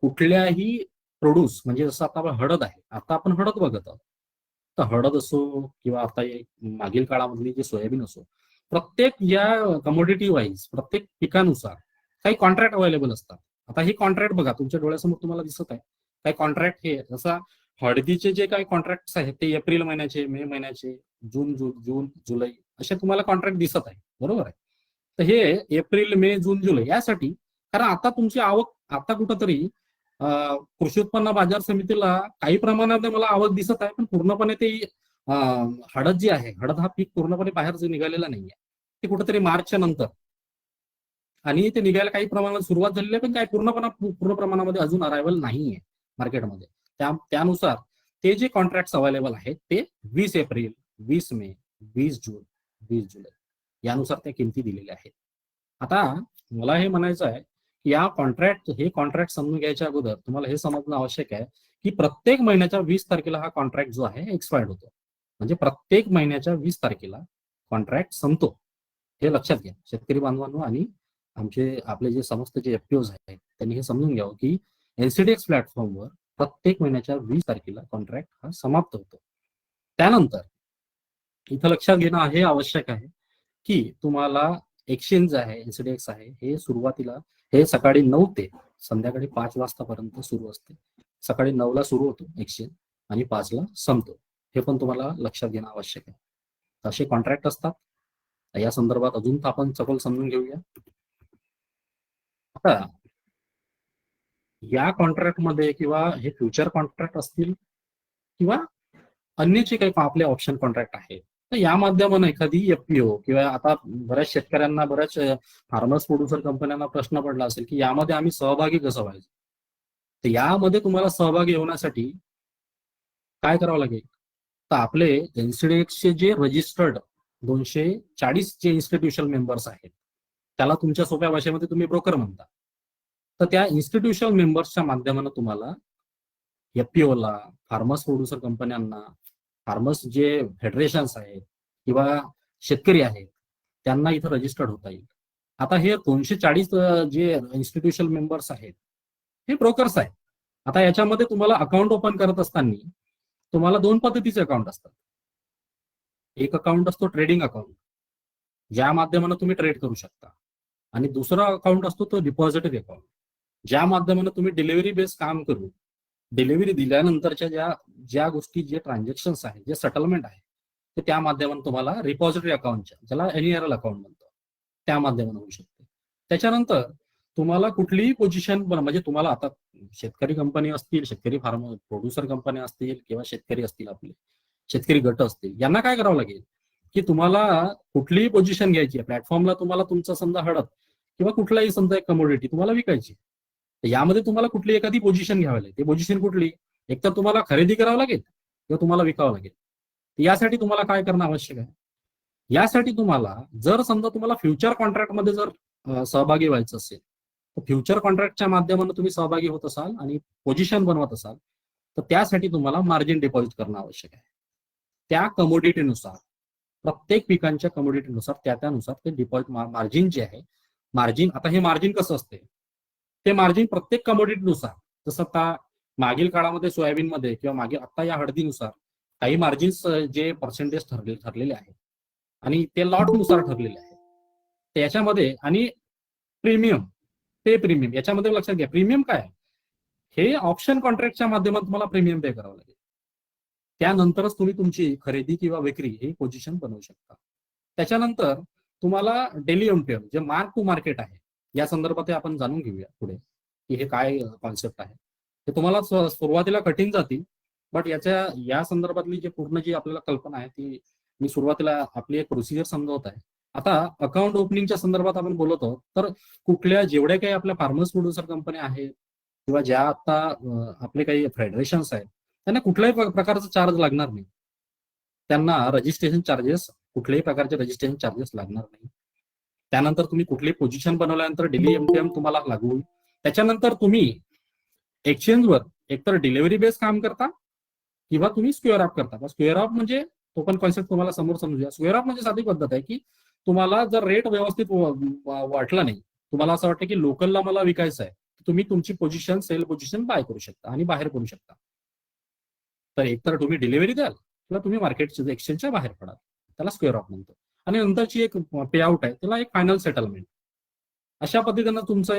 कुठल्याही प्रोड्यूस, म्हणजे जसं आता हळद आहे, आता आपण हळद बघत आहोत, तर हळद असो किंवा आता मागील काळामधली जे सोयाबीन असो, प्रत्येक या कमोडिटी वाईज प्रत्येक पिकानुसार काही कॉन्ट्रॅक्ट अवेलेबल असतात. आता हे कॉन्ट्रॅक्ट बघा तुमच्या डोळ्यासमोर तुम्हाला दिसत आहे. काही कॉन्ट्रॅक्ट हे जसा हळदीचे जे काही कॉन्ट्रॅक्ट आहेत ते एप्रिल महिन्याचे, मे महिन्याचे, जून जुलै असे तुम्हाला कॉन्ट्रॅक्ट दिसत आहे, बरोबर आहे. तर हे एप्रिल, मे, जून, जुलै यासाठी, कारण आता तुमची आवक आता कुठंतरी कृषी उत्पन्न बाजार समितीला काही प्रमाणात मला आवक दिसत आहे, पण पूर्णपणे ते हळद जी आहे, हळद हा पीक पूर्णपणे बाहेर निघालेला नाहीये. ते कुठेतरी मार्चच्या नंतर आणि ते निघायला काही प्रमाणात सुरुवात झालेली आहे, पण काही पूर्ण प्रमाणामध्ये अजून अरायव्हल नाहीये मार्केटमध्ये. त्यानुसार ते जे कॉन्ट्रॅक्ट अवेलेबल आहेत ते 20 एप्रिल, 20 मे, 20 जून, 20 जुलै यानुसार त्या किमती दिलेल्या आहेत. आता मला हे म्हणायचं आहे की हे कॉन्ट्रॅक्ट समजून घ्यायच्या अगोदर तुम्हाला हे समजणं आवश्यक आहे की प्रत्येक महिन्याच्या 20 तारखेला हा कॉन्ट्रॅक्ट जो आहे एक्सपायर्ड होतो. म्हणजे प्रत्येक महिन्याच्या 20 तारखेला कॉन्ट्रॅक्ट संपतो. हे लक्षात घ्या शेतकरी बांधवांनो, आणि आपले जे समस्त जे FPOs आहेत त्यांनी हे समजून घ्यावं की NCDX प्लॅटफॉर्मवर प्रत्येक महिन्याच्या 20 तारखेला कॉन्ट्रॅक्ट हा समाप्त होतो. त्यानंतर इथं लक्षात घेणं हे आवश्यक आहे की तुम्हाला एक्सचेंज आहे, NCDX आहे, हे सुरुवातीला हे सकाळी 9 ते संध्याकाळी 5 वाजतापर्यंत सुरू असते. सकाळी 9ला सुरू होतो एक्सचेंज आणि 5ला संपतो. हे पण तुम्हाला लक्षात घेणं आवश्यक आहे. असे कॉन्ट्रॅक्ट असतात. या संदर्भात अजून आपण सखोल समजून घेऊया. आता या कॉन्ट्रॅक्टमध्ये किंवा हे फ्युचर कॉन्ट्रॅक्ट असतील किंवा अन्य जे काही आपले ऑप्शन कॉन्ट्रॅक्ट आहेत, तर या माध्यमानं एखादी FPO किंवा आता बऱ्याच शेतकऱ्यांना, बऱ्याच फार्मर्स प्रोड्युसर कंपन्यांना प्रश्न पडला असेल की यामध्ये आम्ही सहभागी कसं व्हायचं. तर यामध्ये तुम्हाला सहभागी होण्यासाठी काय करावं लागेल, तर आपले NCDXचे जे रजिस्टर्ड 240 जे इन्स्टिट्यूशनल मेंबर्स आहेत, त्याला तुमच्या सोप्या भाषेमध्ये तुम्ही ब्रोकर म्हणता. तर त्या इन्स्टिट्यूशनल मेंबर्सच्या माध्यमानं तुम्हाला FPOला, फार्मर्स प्रोड्युसर कंपन्यांना, फार्मर्स जे फेडरेशन्स आहेत किंवा शेतकरी आहेत त्यांना इथं रजिस्टर्ड होता येईल. आता हे 240 जे इन्स्टिट्यूशनल मेंबर्स आहेत हे ब्रोकर्स आहेत. आता याच्यामध्ये तुम्हाला अकाउंट ओपन करत असताना तुम्हाला 2 पद्धतीचे अकाउंट असतात. एक अकाउंट असतो ट्रेडिंग अकाउंट, ज्या माध्यमानं तुम्ही ट्रेड करू शकता, आणि दुसरा अकाउंट असतो तो डिपॉझिटरी अकाउंट, ज्या माध्यमानं तुम्ही डिलिव्हरी बेस काम करून डिलिव्हरी दिल्यानंतरच्या ज्या गोष्टी, जे ट्रान्झॅक्शन्स आहेत, जे सेटलमेंट आहे, ते त्या माध्यमानं तुम्हाला रिपॉझिटरी अकाउंटच्या, ज्याला NERL अकाउंट म्हणतो, त्या माध्यमानं होऊ शकते. त्याच्यानंतर तुम्हाला कुठलीही पोझिशन, म्हणजे तुम्हाला आता शेतकरी कंपनी असतील, शेतकरी फार्मर प्रोड्युसर कंपन्या असतील किंवा शेतकरी असतील, आपले शेतकरी गट असतील, यांना काय करावं लागेल की तुम्हाला कुठलीही पोझिशन घ्यायची आहे प्लॅटफॉर्मला, तुम्हाला तुमचा समजा हळद किंवा कुठलाही समजा एक कमोडिटी तुम्हाला विकायची, तर यामध्ये तुम्हाला कुठली एखादी पोझिशन घ्यावी लागेल. ती पोझिशन कुठली, एक तर तुम्हाला खरेदी करावं लागेल किंवा तुम्हाला विकावं लागेल. यासाठी तुम्हाला काय करणं आवश्यक आहे, यासाठी तुम्हाला जर समजा तुम्हाला फ्युचर कॉन्ट्रॅक्टमध्ये जर सहभागी व्हायचं असेल, तर फ्युचर कॉन्ट्रॅक्टच्या माध्यमानं तुम्ही सहभागी होत असाल आणि पोझिशन बनवत असाल, तर त्यासाठी तुम्हाला मार्जिन डिपॉझिट करणं आवश्यक आहे. त्या कमोडिटीनुसार, प्रत्येक पिकांच्या कमोडिटीनुसार त्यानुसार ते डिपॉझिट मार्जिन जे आहे, मार्जिन, आता हे मार्जिन कसं असते, ते मार्जिन प्रत्येक कमोडिटीनुसार, जसं आता मागील काळामध्ये सोयाबीनमध्ये किंवा मागे आता या हळदीनुसार काही मार्जिन्स जे पर्सेंटेज ठरलेले आहे आणि ते लॉटनुसार ठरलेले आहे त्याच्यामध्ये, आणि प्रीमियम, पे प्रीमियम याच्यामध्ये लक्षात घ्या. प्रीमियम काय आहे? हे ऑप्शन कॉन्ट्रॅक्टच्या माध्यमातून तुम्हाला प्रीमियम पे करावं लागेल. त्यानंतरच तुम्ही तुमची खरेदी किंवा विक्री ही पोझिशन बनवू शकता. त्याच्यानंतर तुम्हाला डेली एमटीएम जे मार्क टू मार्केट आहे या संदर्भात आपण जाणून घेऊया पुढे की हे काय कॉन्सेप्ट आहे. ते तुम्हाला सुरुवातीला कठीण जातील, बट या संदर्भातली जी पूर्ण जी आपल्याला कल्पना आहे ती मी सुरुवातीला आपली एक प्रोसिजर समजावत आहे. आता अकाउंट ओपनिंगच्या संदर्भात आपण बोलत आहोत, तर कुठल्या जेवढ्या काही आपल्या फार्मर्स प्रोड्युसर कंपन्या आहेत किंवा ज्या आता आपले काही फेडरेशन्स आहेत त्यांना कुठल्याही प्रकारचा चार्ज लागणार नाही. त्यांना रजिस्ट्रेशन चार्जेस, कुठल्याही प्रकारचे रजिस्ट्रेशन चार्जेस लागणार नाही. त्यानंतर तुम्ही कुठली पोझिशन बनवल्यानंतर डेली एमटीएम तुम्हाला लागू होईल. त्याच्यानंतर तुम्ही एक्सचेंजवर एकतर डिलिव्हरी बेस काम करता किंवा तुम्ही स्क्वेअर ऑफ करता. स्क्वेअर ऑफ म्हणजे तो पण कॉन्सेप्ट तुम्हाला समोर समजूया. स्क्वेअर ऑफ म्हणजे साधी पद्धत आहे की तुम्हाला जर रेट व्यवस्थित वाटला नाही, तुम्हाला असं वाटतं की लोकलला मला विकायचं आहे, तुम्ही तुमची पोझिशन, सेल पोझिशन बाय करू शकता आणि बाहेर करू शकता. तर एकतर तुम्ही डिलिव्हरी द्याल किंवा तुम्ही मार्केटच्या एक्सचेंजच्या बाहेर पडाल, त्याला स्क्वेअर ऑफ म्हणतो. आणि नंतरची एक पे आउट आहे त्याला एक फायनल सेटलमेंट. अशा पद्धतीनं तुमचं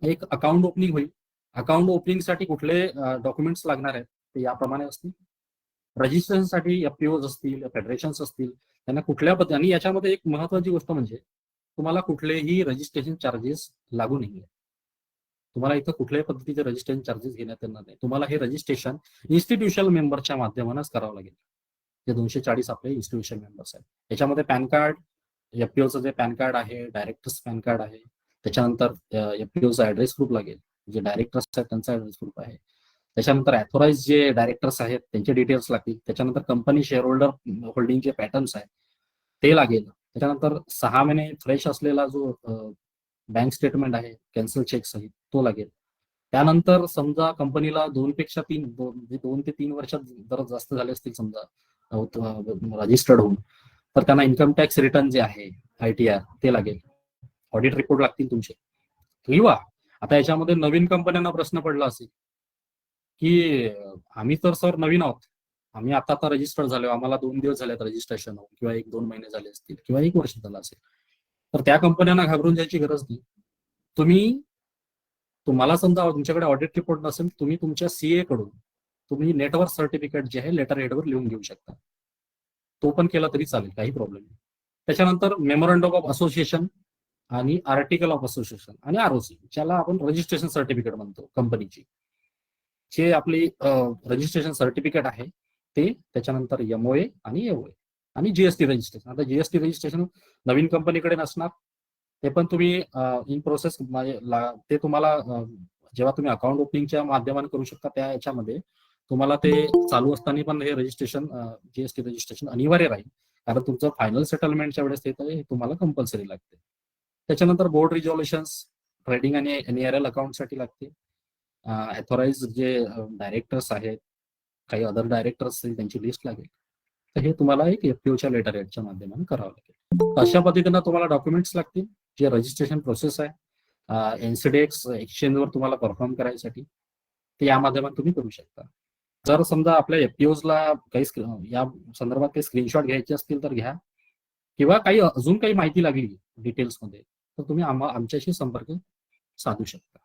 एक अकाउंट ओपनिंग होईल. अकाउंट ओपनिंगसाठी कुठले डॉक्युमेंट्स लागणार आहेत ते याप्रमाणे असतील. रजिस्ट्रेशनसाठी एफपीओज असतील, फेडरेशन्स असतील, त्यांना कुठल्या पद्धती, आणि याच्यामध्ये एक महत्वाची गोष्ट म्हणजे तुम्हाला कुठलेही रजिस्ट्रेशन चार्जेस लागू नाहीये. तुम्हाला इथं कुठल्याही पद्धतीचे रजिस्ट्रेशन चार्जेस घेण्यात येणार नाही. तुम्हाला हे रजिस्ट्रेशन इन्स्टिट्यूशनल मेंबरच्या माध्यमानंच करावं लागेल. जे 240 आपले इन्स्टिट्यूशन मेंबर्स आहेत. याच्यामध्ये पॅन कार्ड, एफपीओचं जे पॅन कार्ड आहे, डायरेक्टर्स पॅन कार्ड आहे, त्याच्यानंतर एफपीओचा ऍड्रेस प्रूफ लागेल, जे डायरेक्टर्स आहेत त्यांचा ऍड्रेस प्रूफ आहे. त्याच्यानंतर ऑथोराइज जे डायरेक्टर्स आहेत त्यांचे डिटेल्स लागतील. त्याच्यानंतर कंपनी शेअर होल्डर होल्डिंगचे पॅटर्न्स आहेत ते लागेल. त्याच्यानंतर 6 महिने फ्रेश असलेला जो बँक स्टेटमेंट आहे, कॅन्सल चेक सहित, तो लागेल. त्यानंतर समजा कंपनीला 2 ते 3 वर्षात जर जास्त झाले असतील समजा रजिस्टर्ड होऊन, तर त्यांना इन्कम टॅक्स रिटर्न जे आहे ITR ते लागेल. ऑडिट रिपोर्ट लागतील तुमचे. किंवा आता याच्यामध्ये नवीन कंपन्यांना प्रश्न पडला असेल की आम्ही तर सर नवीन आहोत, आम्ही आता रजिस्टर्ड झालो, आम्हाला 2 दिवस झालेत रजिस्ट्रेशन होऊन, किंवा 1-2 महिने झाले असतील, किंवा 1 वर्ष झालं असेल, तर त्या कंपन्यांना घाबरून जायची गरज नाही. तुम्हाला समजा तुमच्याकडे ऑडिट रिपोर्ट नसेल, तुम्ही तुमच्या CA कडून तुम्ही नेटवर्क सर्टिफिकेट जे आहे लेटर हेडवर लिहून घेऊ शकता. तो पण केला तरी चालेल, काही प्रॉब्लेम नाही. त्याच्यानंतर मेमोरंडम ऑफ असोसिएशन आणि आर्टिकल ऑफ असोसिएशन आणि ROC, ज्याला आपण रजिस्ट्रेशन सर्टिफिकेट म्हणतो कंपनीची, जे आपली रजिस्ट्रेशन सर्टिफिकेट आहे ते, त्याच्यानंतर MOA आणि AOA आणि GST रजिस्ट्रेशन. आता GST रजिस्ट्रेशन नवीन कंपनीकडे नसणार, ते पण तुम्ही इन प्रोसेस ते तुम्हाला जेव्हा तुम्ही अकाउंट ओपनिंगच्या माध्यमाने करू शकता, त्या याच्यामध्ये तुम्हाला ते चालू असताना पण हे रजिस्ट्रेशन, GST रजिस्ट्रेशन अनिवार्य राहील, कारण तुमचं फायनल सेटलमेंटच्या वेळेस ते तुम्हाला कंपल्सरी लागते. त्याच्यानंतर बोर्ड रिझॉल्युशन्स, ट्रेडिंग आणि NARL अकाउंटसाठी लागते. ऑथोराइज जे डायरेक्टर्स आहेत, काही अदर डायरेक्टर्स असतील त्यांची लिस्ट लागेल. तर हे तुम्हाला एक FPOच्या लेटर हेडच्या माध्यमाने करावं लागेल. अशा पद्धतीनं तुम्हाला डॉक्युमेंट्स लागतील, जे रजिस्ट्रेशन प्रोसेस आहे NCDEX एक्सचेंजवर तुम्हाला परफॉर्म करायसाठी, ते या माध्यमातून तुम्ही करू शकता. जर समजा आपल्या FPOजला काही या संदर्भात काही स्क्रीनशॉट घ्यायचे असतील तर घ्या, किंवा काही अजून काही माहिती लागली डिटेल्समध्ये तर तुम्ही आमच्याशी संपर्क साधू शकता.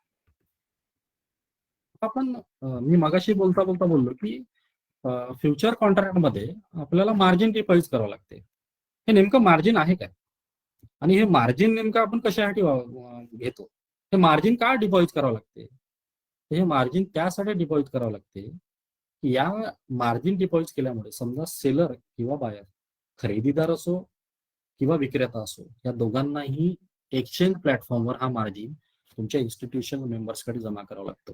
आपण मी मगाशी बोलता बोललो की फ्युचर कॉन्ट्रॅक्टमध्ये आपल्याला मार्जिन डिपॉझिट करावं लागते. हे नेमकं मार्जिन आहे काय, आणि हे मार्जिन नेमकं आपण कशासाठी घेतो, हे मार्जिन का डिपॉझिट करावं लागते? हे मार्जिन त्यासाठी डिपॉझिट करावं लागते की या मार्जिन डिपॉझिट केल्यामुळे समजा सेलर किंवा बायर, खरेदीदार असो किंवा विक्रेता असो, या दोघांनाही एक्सचेंज प्लॅटफॉर्मवर हा मार्जिन तुमच्या इन्स्टिट्यूशन मेंबर्सकडे जमा करावा लागतो.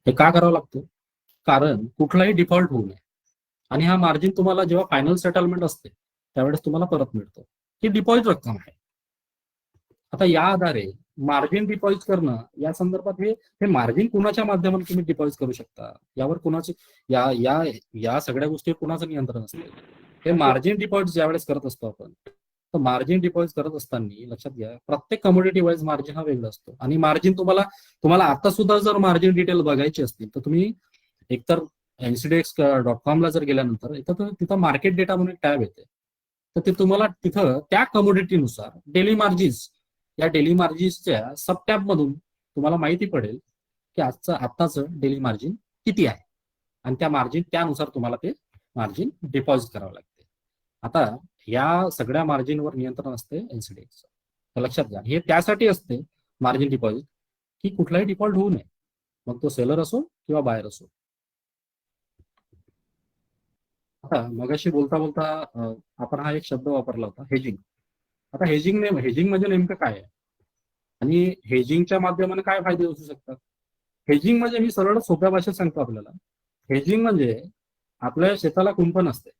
हे का करावं लागतं? कारण कुठलाही डिफॉल्ट होऊ नये, आणि हा मार्जिन तुम्हाला जेव्हा फायनल सेटलमेंट असते त्यावेळेस तुम्हाला परत मिळतो. ही डिपॉझिट रक्कम आहे. आता या आधारे मार्जिन डिपॉझिट करणं या संदर्भात हे मार्जिन कुणाच्या माध्यमातून तुम्ही डिपॉझिट करू शकता, यावर कुणाची या सगळ्या गोष्टीवर कुणाचं नियंत्रण असते. हे मार्जिन डिपॉझिट ज्यावेळेस करत असतो आपण, तर मार्जिन डिपॉझिट करत असताना लक्षात घ्या, प्रत्येक कमोडिटी वाईज मार्जिन हा वेगळा असतो. आणि मार्जिन तुम्हाला आता सुद्धा जर मार्जिन डिटेल बघायची असतील तर तुम्ही एकतर ncdx.com ला जर गेल्यानंतर तिथं मार्केट डेटा म्हणून टॅब येते. तर ते तुम्हाला तिथं त्या कमोडिटीनुसार डेली मार्जिन्स, या डेली मार्जिन्सच्या सब टॅब मधून तुम्हाला माहिती पडेल की आत्ताचं डेली मार्जिन किती आहे, आणि त्या मार्जिन त्यानुसार तुम्हाला ते मार्जिन डिपॉझिट करावं लागते. आता या सगळ्या मार्जिनवर नियंत्रण असते एनसीडीएक्सचं. तर लक्षात घ्या, हे त्यासाठी असते मार्जिन डिपॉझिट की कुठलाही डिफॉल्ट होऊ नये, मग तो सेलर असो किंवा बायर असो. आता मगाशी बोलता बोलता आपण हा एक शब्द वापरला होता, हेजिंग. आता हेजिंग म्हणजे नेमकं काय आहे आणि हेजिंगच्या माध्यमाने काय फायदे असू शकतात. हेजिंग म्हणजे मी सरळ सोप्या भाषेत सांगतो आपल्याला. हेजिंग म्हणजे आपल्या शेताला कुंपण असते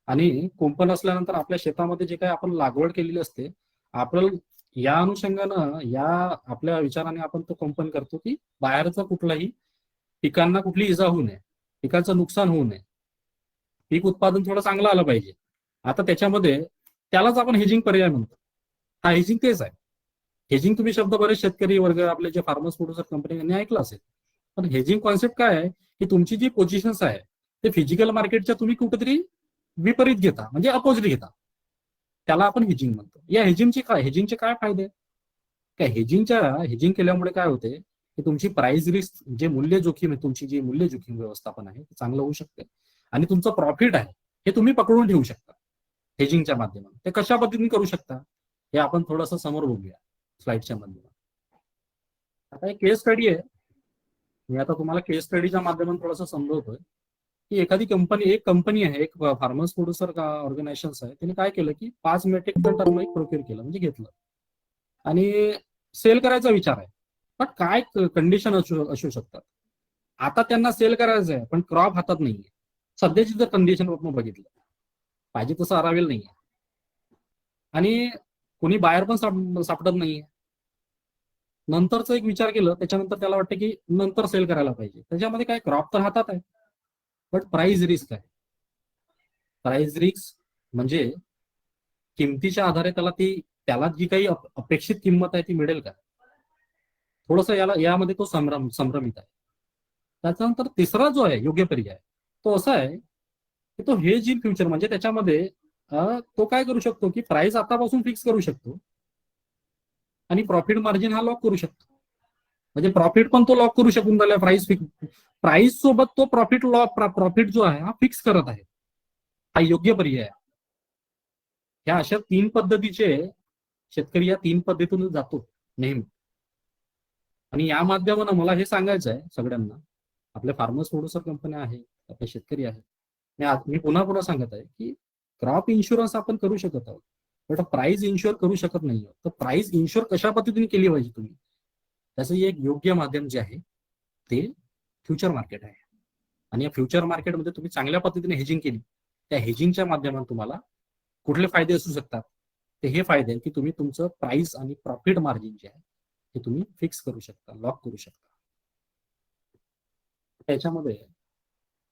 आणि कुंपण असल्यानंतर आपल्या शेतामध्ये जे काही आपण लागवड केलेली असते, आपण या अनुषंगानं, या आपल्या विचाराने आपण तो कुंपण करतो की बाहेरचा कुठलाही पिकांना कुठली इजा होऊ नये, पिकाचं नुकसान होऊ नये, पीक उत्पादन थोडं चांगलं आलं पाहिजे. आता त्याच्यामध्ये त्यालाच आपण हेजिंग पर्याय म्हणतो. हा हेजिंग तेच आहे. हेजिंग तुम्ही शब्द बरेच शेतकरी वर्ग, आपले जे फार्मर्स प्रोड्युसर कंपनी यांनी ऐकलं असेल. पण हेजिंग कॉन्सेप्ट काय आहे की तुमची जी पोझिशन्स आहे ते फिजिकल मार्केटच्या तुम्ही कुठेतरी विपरीत घेता, म्हणजे अपोजिट घेता, त्याला आपण हेजिंग म्हणतो. या हेजिंगचे काय फायदे? काय हेजिंग केल्यामुळे काय होते की तुमची प्राइस रिस्क, जे मूल्य जोखीम आहे, तुमची जी मूल्य जोखीम व्यवस्थापन आहे ते चांगलं होऊ शकते, आणि तुमचं प्रॉफिट आहे हे तुम्ही पकडून ठेवू शकता हेजिंगच्या माध्यमातून. ते कशा पद्धतीने करू शकता हे आपण थोडंसं समोर बघूया स्लाइडच्या माध्यमातून. आता एक केस स्टडी आहे, मी आता तुम्हाला केस स्टडीच्या माध्यमातून थोडंसं समजवतोय की एक कंपनी आहे, एक फार्मर्स प्रोड्युसर ऑर्गनायझेशन आहे, त्यांनी काय केलं की 5 मेट्रिक टन टर्मरिक प्रोक्युअर केलं, म्हणजे घेतलं आणि सेल करायचा विचार आहे. पण काय कंडिशन असू शकतात. आता त्यांना सेल करायचं आहे पण क्रॉप हातात नाहीये. सध्याची जर कंडिशन आपण बघितलं, पाहिजे तसं अरावेल नाहीये आणि कोणी बाहेर पण सापडत नाहीये. नंतरचा एक विचार केलं, त्याच्यानंतर त्याला वाटतं की नंतर सेल करायला पाहिजे. त्याच्यामध्ये काय, क्रॉप तर हातात आहे बट प्राइस रिस्क आहे. प्राइस रिस्क म्हणजे किमतीच्या आधारे त्याला जी काही अपेक्षित किंमत आहे ती मिळेल का, थोडस यामध्ये तो संभ्रमित आहे. त्याच्यानंतर तिसरा जो आहे योग्य पर्याय, तो असा आहे की तो हेज इन फ्युचर, म्हणजे त्याच्यामध्ये तो काय करू शकतो की प्राइस आतापासून फिक्स करू शकतो आणि प्रॉफिट मार्जिन हा लॉक करू शकतो. म्हणजे प्रॉफिट पण तो लॉक करू शकून राहिला, प्राइस सोबत तो प्रॉफिट जो आहे हा फिक्स करत आहे. हा योग्य पर्याय आहे. ह्या अशा 3 पद्धतीचे शेतकरी या 3 पद्धतीतून जातो नेहमी. आणि या माध्यमानं मला हे सांगायचं आहे सगळ्यांना, आपल्या फार्मर्स प्रोड्युसर कंपन्या आहेत, आपले शेतकरी आहेत, मी पुन्हा पुन्हा सांगत आहे की क्रॉप इन्शुरन्स आपण करू शकत आहोत बट प्राइस इन्शुअर करू शकत नाही. तर प्राइस इन्शुअर कशा पद्धतीने केली पाहिजे तुम्ही, त्याचं एक योग्य माध्यम जे आहे ते फ्युचर मार्केट आहे. आणि या फ्युचर मार्केटमध्ये तुम्ही चांगल्या पद्धतीने हेजिंग केली, त्या हेजिंगच्या माध्यमातून तुम्हाला कुठले फायदे असू शकतात. ते हे फायदे की तुम्ही तुमचं प्राइस आणि प्रॉफिट मार्जिन जे आहे ते तुम्ही फिक्स करू शकता, लॉक करू शकता. त्याच्यामध्ये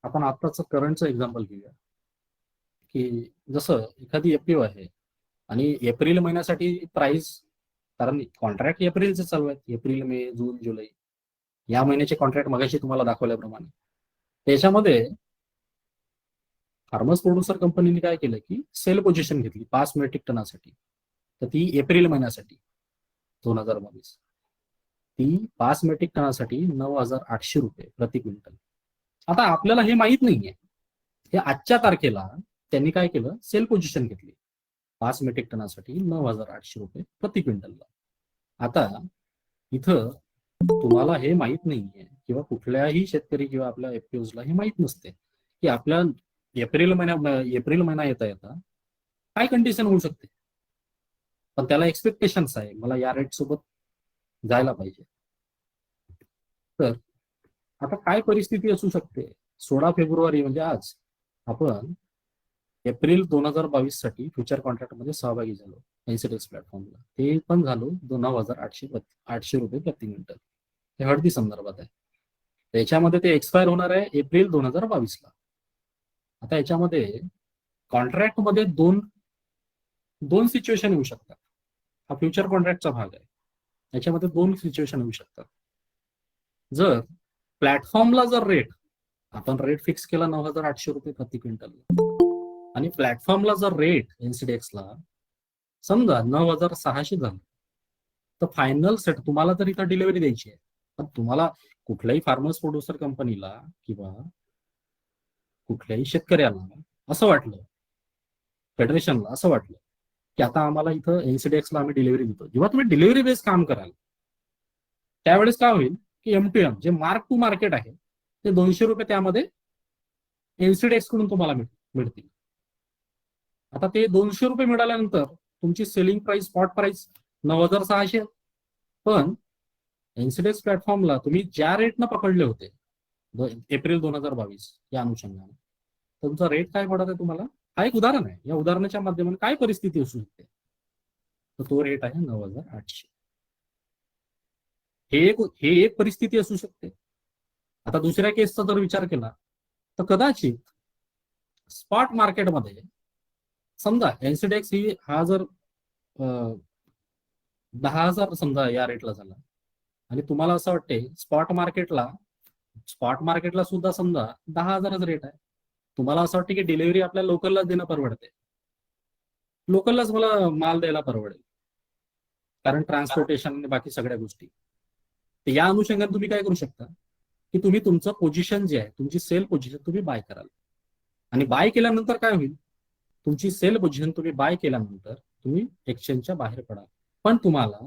आपण आत्ताचं करंटचं एक्झाम्पल घेऊया की जसं एखादी एफपीओ आहे आणि एप्रिल महिन्यासाठी प्राइस, कारण कॉन्ट्रॅक्ट एप्रिलचे चालू आहेत, एप्रिल, मे, जून, जुलै या महिन्याचे कॉन्ट्रॅक्ट मगाशी तुम्हाला दाखवल्याप्रमाणे. त्याच्यामध्ये फार्मर्स प्रोड्युसर कंपनीने काय केलं की सेल पोझिशन घेतली 5 मेट्रिक टनासाठी. तर ती एप्रिल महिन्यासाठी 2022, ती 5 मेट्रिक टनासाठी 9,800 रुपये प्रति क्विंटल. आता आपल्याला हे माहित नाहीये, हे आजच्या तारखेला त्यांनी काय केलं, सेल पोझिशन घेतली 5 मेट्रिक टनासाठी 9,800 रुपये प्रति क्विंटलला. आता इथं तुम्हाला हे माहित नाहीये किंवा कुठल्याही शेतकरी किंवा आपल्या एफपीओजला हे माहित नसते की आपल्या एप्रिल महिना येता येता काय कंडिशन होऊ शकते. पण त्याला एक्सपेक्टेशन्स आहे, मला या रेट सोबत जायला पाहिजे. तर आता काय परिस्थिती असू शकते, 16 फेब्रुवारी म्हणजे आज आपण एप्रिल 2022 साठी फ्युचर कॉन्ट्रॅक्ट मध्ये सहभागी झालो एनसीडीएक्स प्लॅटफॉर्मला. ते पण झालो 9,800 रुपये प्रति क्विंटल. हे हळदी संदर्भात आहे. त्याच्यामध्ये ते एक्सपायर होणार आहे एप्रिल 2022 ला. आता याच्यामध्ये कॉन्ट्रॅक्ट मध्ये दोन सिच्युएशन येऊ शकतात. हा फ्युचर कॉन्ट्रॅक्टचा भाग आहे. याच्यामध्ये 2 सिच्युएशन येऊ शकतात. जर प्लॅटफॉर्मला जर रेट आपण रेट फिक्स केला 9,800 रुपये प्रति क्विंटल, आणि प्लॅटफॉर्मला जर रेट एनसीडीएक्सला समजा 9,600 झालं, तर फायनल सेट तुम्हाला तर इथं डिलिव्हरी द्यायची आहे. पण तुम्हाला कुठल्याही फार्मर्स प्रोड्युसर कंपनीला किंवा कुठल्याही शेतकऱ्याला असं वाटलं, फेडरेशनला असं वाटलं की आता आम्हाला इथं एनसीडीएक्सला आम्ही डिलिव्हरी देतो, जेव्हा तुम्ही डिलिव्हरी बेस काम कराल त्यावेळेस काय होईल की M2M जे मार्क टू मार्केट आहे ते 200 रुपये त्यामध्ये एनसीडीएक्स कडून तुम्हाला मिळतील. आता ते 200 रुपये मिळाल्यानंतर तुमची सेलिंग प्राइस स्पॉट प्राइस 9,600, पण एनसीडीएक्स प्लॅटफॉर्मला तुम्ही ज्या रेटनं पकडले होते एप्रिल 2022 या अनुषंगाने तुमचा रेट काय पडत आहे तुम्हाला, हा एक उदाहरण आहे. या उदाहरणाच्या माध्यमातून काय परिस्थिती असू शकते, तर तो रेट आहे 9,800. हे एक परिस्थिती असू शकते. आता दुसऱ्या केसचा जर विचार केला तर कदाचित स्पॉट मार्केटमध्ये समजा एनसीडीएक्स हा जर 10,000 समजा या रेटला झाला, आणि तुम्हाला असं वाटते स्पॉट मार्केटला सुद्धा समजा 10,000 रेट आहे, तुम्हाला असं वाटतं की डिलिव्हरी आपल्या लोकललाच देणं परवडते, लोकललाच मला माल द्यायला परवडेल कारण ट्रान्सपोर्टेशन आणि बाकी सगळ्या गोष्टी. तर या अनुषंगाने तुम्ही काय करू शकता की तुम्ही तुमचं पोझिशन जे आहे तुमची सेल पोझिशन तुम्ही बाय कराल, आणि बाय केल्यानंतर काय होईल, तुमची सेल पोझिशन तुम्ही बाय केल्यानंतर तुम्ही एक्सचेंजच्या बाहेर पडाल, पण तुम्हाला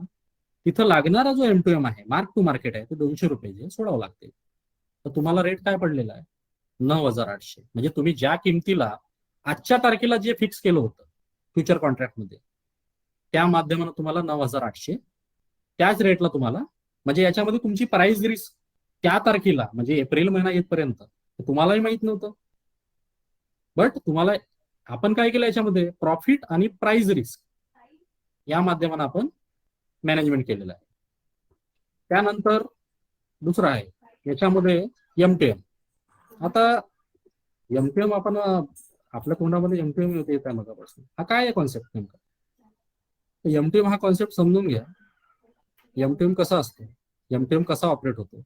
तिथं लागणारा जो M2M आहे मार्क टू मार्केट आहे ते 200 रुपये जे सोडावं लागते. तर तुम्हाला रेट काय पडलेला आहे 9,800. म्हणजे तुम्ही ज्या किमतीला आजच्या तारखेला जे फिक्स केलं होतं फ्युचर कॉन्ट्रॅक्टमध्ये त्या माध्यमानं तुम्हाला 9,800 त्याच रेटला तुम्हाला, म्हणजे याच्यामध्ये तुमची प्राइस रिस्क त्या तारखेला म्हणजे एप्रिल महिना येतपर्यंत तुम्हालाही माहित नव्हतं, बट तुम्हाला आपण काय केलं याच्यामध्ये प्रॉफिट आणि प्राइस रिस्क या माध्यमानं आपण मॅनेजमेंट केलेलं आहे. त्यानंतर दुसरं आहे याच्यामध्ये M2M. आता M2M आपण आपल्या तोंडामध्ये M2M येत आहे मगापासून, हा काय आहे कॉन्सेप्ट नेमका, M2M हा कॉन्सेप्ट समजून घ्या. M2M कसा असतो, M2M कसा ऑपरेट होतो,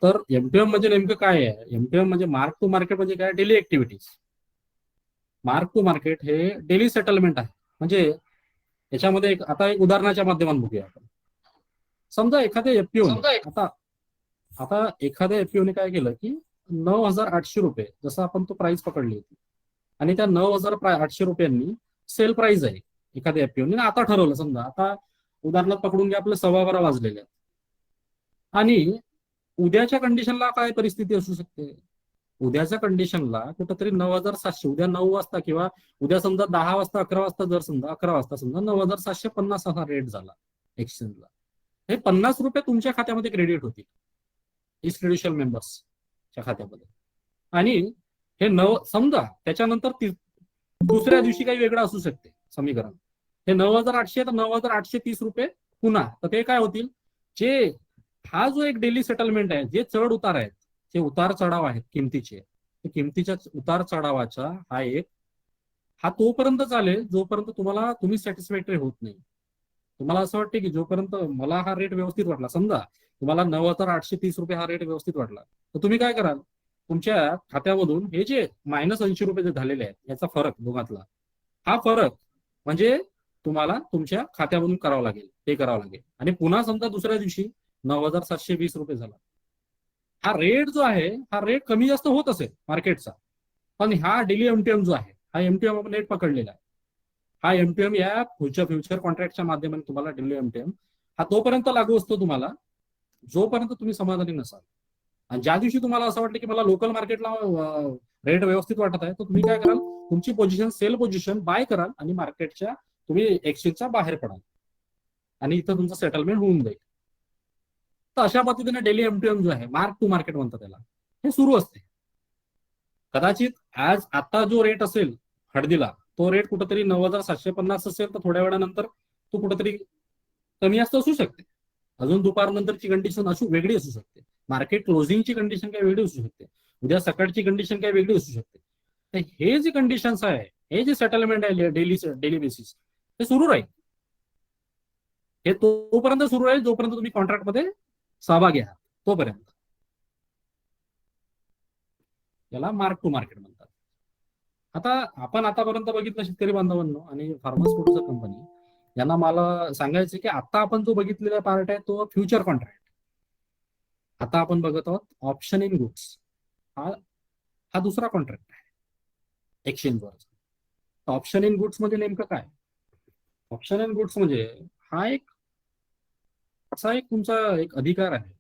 तर M2M म्हणजे नेमकं काय आहे, M2M म्हणजे मार्क टू मार्केट म्हणजे काय, daily activities. Mark to market हे डेली सेटलमेंट आहे. म्हणजे याच्यामध्ये आता एक उदाहरणाच्या माध्यमातून बघूया आपण. समजा एखाद्या एफपीओने आता एखाद्या एफपीओने काय केलं की 9,800 रुपये जसं आपण तो प्राइस पकडली होती, आणि त्या 9,800 रुपयांनी सेल प्राइस आहे एखाद्या एफपीओने आता ठरवलं, समजा आता उदाहरणार्थ पकडून घ्या आपलं 12:15 वाजलेले आहेत, आणि उद्याच्या कंडिशनला काय परिस्थिती असू शकते, उद्याच्या कंडिशनला कुठंतरी 9,700 उद्या 9 वाजता किंवा उद्या समजा 10 वाजता 11 वाजता जर समजा 11 वाजता समजा 9,750 हा रेट झाला एक्सचेंजला, हे 50 रुपये तुमच्या खात्यामध्ये क्रेडिट होतील इन्स्टिट्यूशनल मेंबर्सच्या खात्यामध्ये. आणि हे समजा त्याच्यानंतर दुसऱ्या दिवशी काही वेगळं असू शकते समीकरण, हे 9,800 तर 9,830 रुपये पुन्हा, तर ते काय होतील, जे हा जो एक डेली सेटलमेंट आहे, जे चढ उतार आहेत, जे उतार चढाव आहेत किमतीचे, किमतीच्या उतार चढावाचा हा तोपर्यंत चालेल जोपर्यंत तुम्ही सॅटिस्फॅक्टरी होत नाही. तुम्हाला असं वाटतं की जोपर्यंत मला हा रेट व्यवस्थित वाटला, समजा तुम्हाला 9,830 रुपये हा रेट व्यवस्थित वाटला, तर तुम्ही काय कराल, तुमच्या खात्यामधून हे जे -80 रुपये जे झालेले आहेत याचा फरक दोघातला, हा फरक म्हणजे तुम्हाला तुमच्या खात्यामधून करावं लागेल, पे करावं लागेल. आणि पुन्हा समजा दुसऱ्या दिवशी 9,720 रुपये झाला, हा रेट जो आहे हा रेट कमी जास्त होत असेल मार्केटचा, पण हा डेली M2M जो आहे हा M2M आपण रेट पकडलेला आहे, हा M2M या फ्युचर कॉन्ट्रॅक्टच्या माध्यमाने तुम्हाला डेली M2M हा तोपर्यंत लागू असतो तुम्हाला जोपर्यंत तुम्ही समाधानी नसाल. आणि ज्या दिवशी तुम्हाला असं वाटतं की मला लोकल मार्केटला रेट व्यवस्थित वाटत आहे, तर तुम्ही काय कराल, तुमची पोझिशन सेल पोझिशन बाय कराल आणि मार्केटच्या तुम्ही एक्सचेंजच्या बाहेर पडाल आणि इथं तुमचं सेटलमेंट होऊन जाईल. तर अशा पद्धतीने डेली M2M जो आहे मार्क टू मार्केट म्हणतात त्याला, हे सुरू असते. कदाचित आता जो रेट असेल हळदीला तो रेट कुठेतरी 9,750 असेल, तर थोड्या वेळानंतर तो कुठेतरी कमी जास्त असू शकते. अजून दुपारनंतरची कंडिशन वेगळी असू शकते, मार्केट क्लोजिंगची कंडिशन काही वेगळी असू शकते, उद्या सकाळची कंडिशन काही वेगळी असू शकते. तर हे जे कंडिशन्स आहे, हे जे सेटलमेंट आहे डेली बेसिस, हे सुरू राहील. हे तोपर्यंत सुरू राहील जोपर्यंत तुम्ही कॉन्ट्रॅक्टमध्ये सहभागी आहात तोपर्यंत. याला मार्क टू मार्केट म्हणतात. आता आपण आतापर्यंत बघितलं शेतकरी बांधवांनो आणि फार्मर्स प्रोड्युसर कंपनी यांना मला सांगायचं की आता आपण जो बघितलेला पार्ट आहे तो फ्युचर कॉन्ट्रॅक्ट. आता आपण बघत आहोत ऑप्शन इन गुड्स. हा दुसरा कॉन्ट्रॅक्ट आहे एक्सचेंजवर. ऑप्शन इन गुड्स म्हणजे नेमकं काय? ऑप्शन इन गुड्स म्हणजे हा एक असा एक तुमचा एक अधिकार आहे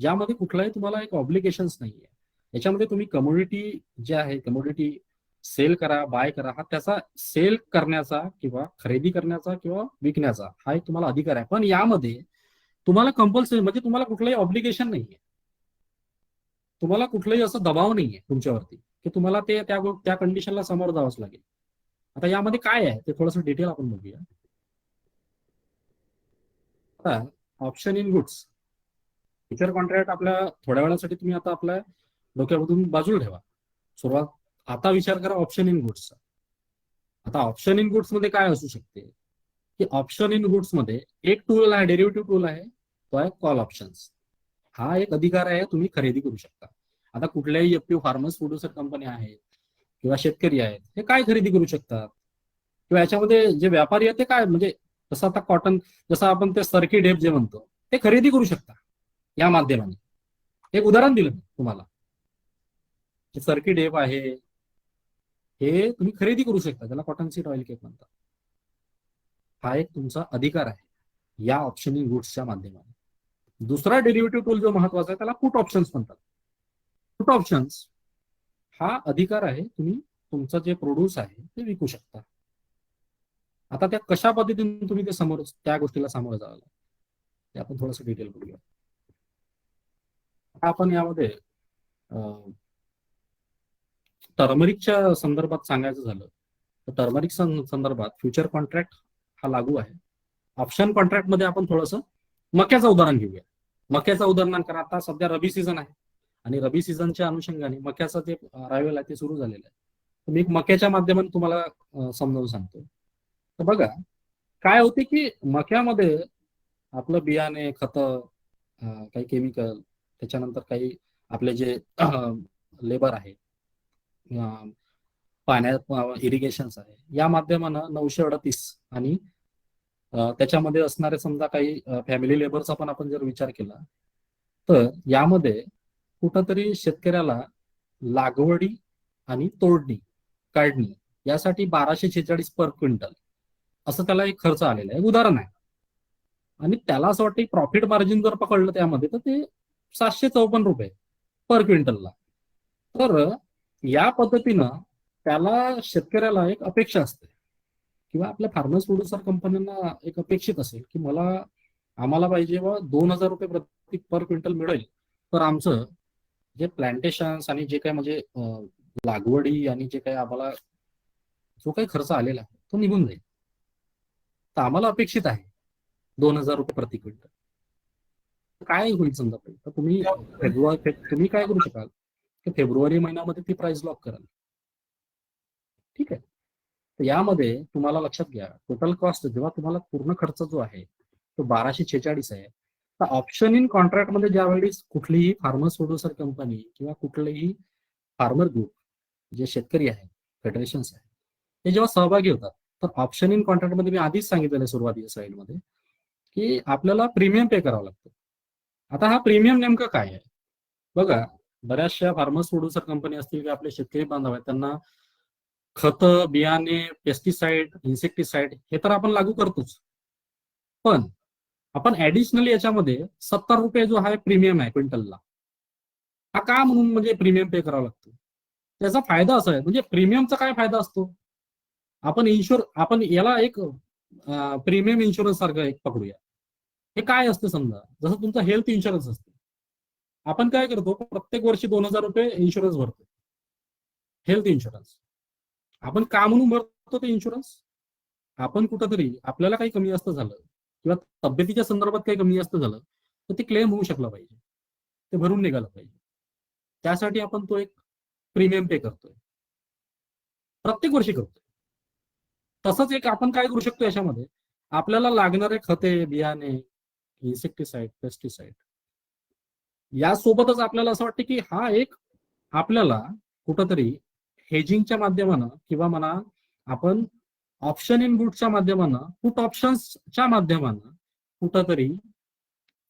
ज्यामध्ये कुठलाही तुम्हाला एक ऑब्लिगेशन्स नाहीये. याच्यामध्ये तुम्ही कमोडिटी जे आहे कमोडिटी सेल करा बाय करा, हा त्याचा सेल करण्याचा किंवा खरेदी करण्याचा किंवा विकण्याचा हा एक तुम्हाला अधिकार आहे. पण यामध्ये तुम्हाला कंपल्सरी म्हणजे तुम्हाला कुठलंही ऑब्लिगेशन नाहीये, तुम्हाला कुठलाही असं दबाव नाहीये तुमच्यावरती की तुम्हाला ते त्या कंडिशनला समोर जावंच लागेल. आता यामध्ये काय आहे ते थोडंसं डिटेल आपण बघूया. आता option in goods future contract आपल्या थोड्या वेळासाठी तुम्ही आता आपल्या डोक्यामधून बाजूला ठेवा. सुरुवात आता विचार करा ऑप्शन इन गुड्सचा. आता ऑप्शन इन गुड्स मध्ये काय असू शकते की ऑप्शन इन गुड्स मध्ये एक टूल आहे, डेरिव्हेटिव्ह टूल आहे, तो आहे कॉल ऑप्शन्स. हा एक अधिकार आहे, तुम्ही खरेदी करू शकता. आता कुठल्याही एफपीओ फार्मर्स प्रोड्युसर कंपन्या आहेत किंवा शेतकरी आहेत हे काय खरेदी करू शकतात किंवा याच्यामध्ये जे व्यापारी आहेत ते काय म्हणजे जसं आता कॉटन जसं आपण ते सर्की डेप जे म्हणतो ते खरेदी करू शकता या माध्यमाने. एक उदाहरण दिलं तुम्हाला, सर्की डेप आहे हे तुम्ही खरेदी करू शकता, त्याला कॉटन सीड ऑइल केक म्हणतात. हा एक तुमचा अधिकार आहे या ऑप्शन इन गुड्सच्या माध्यमाने. दुसरा डेरिव्हेटिव्ह टूल जो महत्वाचा आहे त्याला पुट ऑप्शन्स म्हणतात. पुट ऑप्शन्स हा अधिकार आहे, तुम्ही तुमचं जे प्रोड्यूस आहे ते विकू शकता. आता त्या कशा पद्धतीने तुम्ही ते समोर त्या गोष्टीला सामोरं जावं ते आपण थोडंसं डिटेल बघूया. आपण यामध्ये टर्मरिकच्या संदर्भात सांगायचं झालं तर टर्मरिक संदर्भात फ्युचर कॉन्ट्रॅक्ट हा लागू आहे. ऑप्शन कॉन्ट्रॅक्ट मध्ये आपण थोडंसं मक्याचं उदाहरण घेऊया. मक्याचं उदाहरण करा. आता सध्या रबी सीझन आहे आणि रबी सीझनच्या अनुषंगाने मक्याचं जे अरायवल आहे ते सुरू झालेलं आहे. मी मक्याच्या माध्यमातून तुम्हाला समजावून सांगतो. तर बघा काय होते की मक्यामध्ये आपलं बियाणे खतं काही केमिकल त्याच्यानंतर काही आपले जे लेबर आहे पाण्यात इरिगेशन्स आहे या माध्यमानं 938 आणि त्याच्यामध्ये असणारे समजा काही फॅमिली लेबरचा पण आपण जर विचार केला तर यामध्ये कुठंतरी शेतकऱ्याला लागवडी आणि तोडणी काढणी यासाठी 1246 पर क्विंटल असं त्याला एक खर्च आलेला आहे, उदाहरण आहे. आणि त्याला असं वाटतं प्रॉफिट मार्जिन जर पकडलं त्यामध्ये तर ते 754 रुपये पर क्विंटलला. तर या पद्धतीनं त्याला शेतकऱ्याला एक अपेक्षा असते किंवा आपल्या फार्मर्स प्रोड्युसर कंपन्यांना एक अपेक्षित असेल की आम्हाला पाहिजे व 2000 रुपये प्रति पर क्विंटल मिळेल तर आमचं जे प्लांटेशन्स आणि जे काही म्हणजे लागवडी आणि जे काही आम्हाला जो काही खर्च आलेला आहे तो निघून जाईल. तर आम्हाला अपेक्षित आहे 2000 रुपये प्रति क्विंटल. काय होईल समजा तर तुम्ही तुम्ही काय करू शकाल की फेब्रुवारी महिन्यामध्ये ती प्राइस लॉक कराल. ठीक आहे. तर यामध्ये तुम्हाला लक्षात घ्या टोटल कॉस्ट जेव्हा तुम्हाला पूर्ण खर्च जो आहे तो 1246 आहे. तर ऑप्शन इन कॉन्ट्रॅक्ट मध्ये ज्यावेळी कुठलीही फार्मर्स प्रोड्युसर कंपनी किंवा कुठलेही फार्मर ग्रुप जे शेतकरी आहे फेडरेशन्स आहे ते जेव्हा सहभागी होतात तर ऑप्शन इन कॉन्ट्रॅक्ट मध्ये मी आधीच सांगितलेलं सुरुवातीच्या स्लाइडमध्ये की आपल्याला प्रीमियम पे करावं लागतं. आता हा प्रीमियम नेमकं काय आहे बघा, बऱ्याचशा फार्मर्स प्रोड्युसर कंपनी असतील की आपले शेतकरी बांधव आहेत त्यांना खतं बियाणे पेस्टिसाइड इन्सेक्टिसाइड हे तर आपण लागू करतोच, पण आपण ऍडिशनली याच्यामध्ये 70 रुपये जो आहे प्रीमियम आहे क्विंटलला हा का म्हणून म्हणजे प्रीमियम पे करावा लागतो. त्याचा फायदा असा आहे म्हणजे प्रीमियमचा काय फायदा असतो आपण याला एक प्रीमियम इन्शुरन्स सारखं एक पकडूया. हे काय असतं समजा जसं तुमचा हेल्थ इन्शुरन्स असतो. आपण काय करतो प्रत्येक वर्षी 2000 रुपये इन्शुरन्स भरतो हेल्थ इन्शुरन्स. आपण का म्हणून भरतो ते इन्शुरन्स? आपण कुठंतरी आपल्याला काही कमी जास्त झालं किंवा तब्येतीच्या संदर्भात काही कमी जास्त झालं तर ते क्लेम होऊ शकलं पाहिजे, ते भरून निघालं पाहिजे. त्यासाठी आपण तो एक प्रीमियम पे करतोय, प्रत्येक वर्षी करतोय. तसंच एक आपण काय करू शकतो याच्यामध्ये आपल्याला लागणारे खते बियाणे इन्सेक्टिसाइड पेस्टिसाइड यासोबतच आपल्याला असं वाटतं की हा एक आपल्याला कुठंतरी हेजिंगच्या माध्यमानं किंवा म्हणा आपण ऑप्शन इन गुड्सच्या माध्यमानं, पुट ऑप्शन्सच्या माध्यमानं कुठंतरी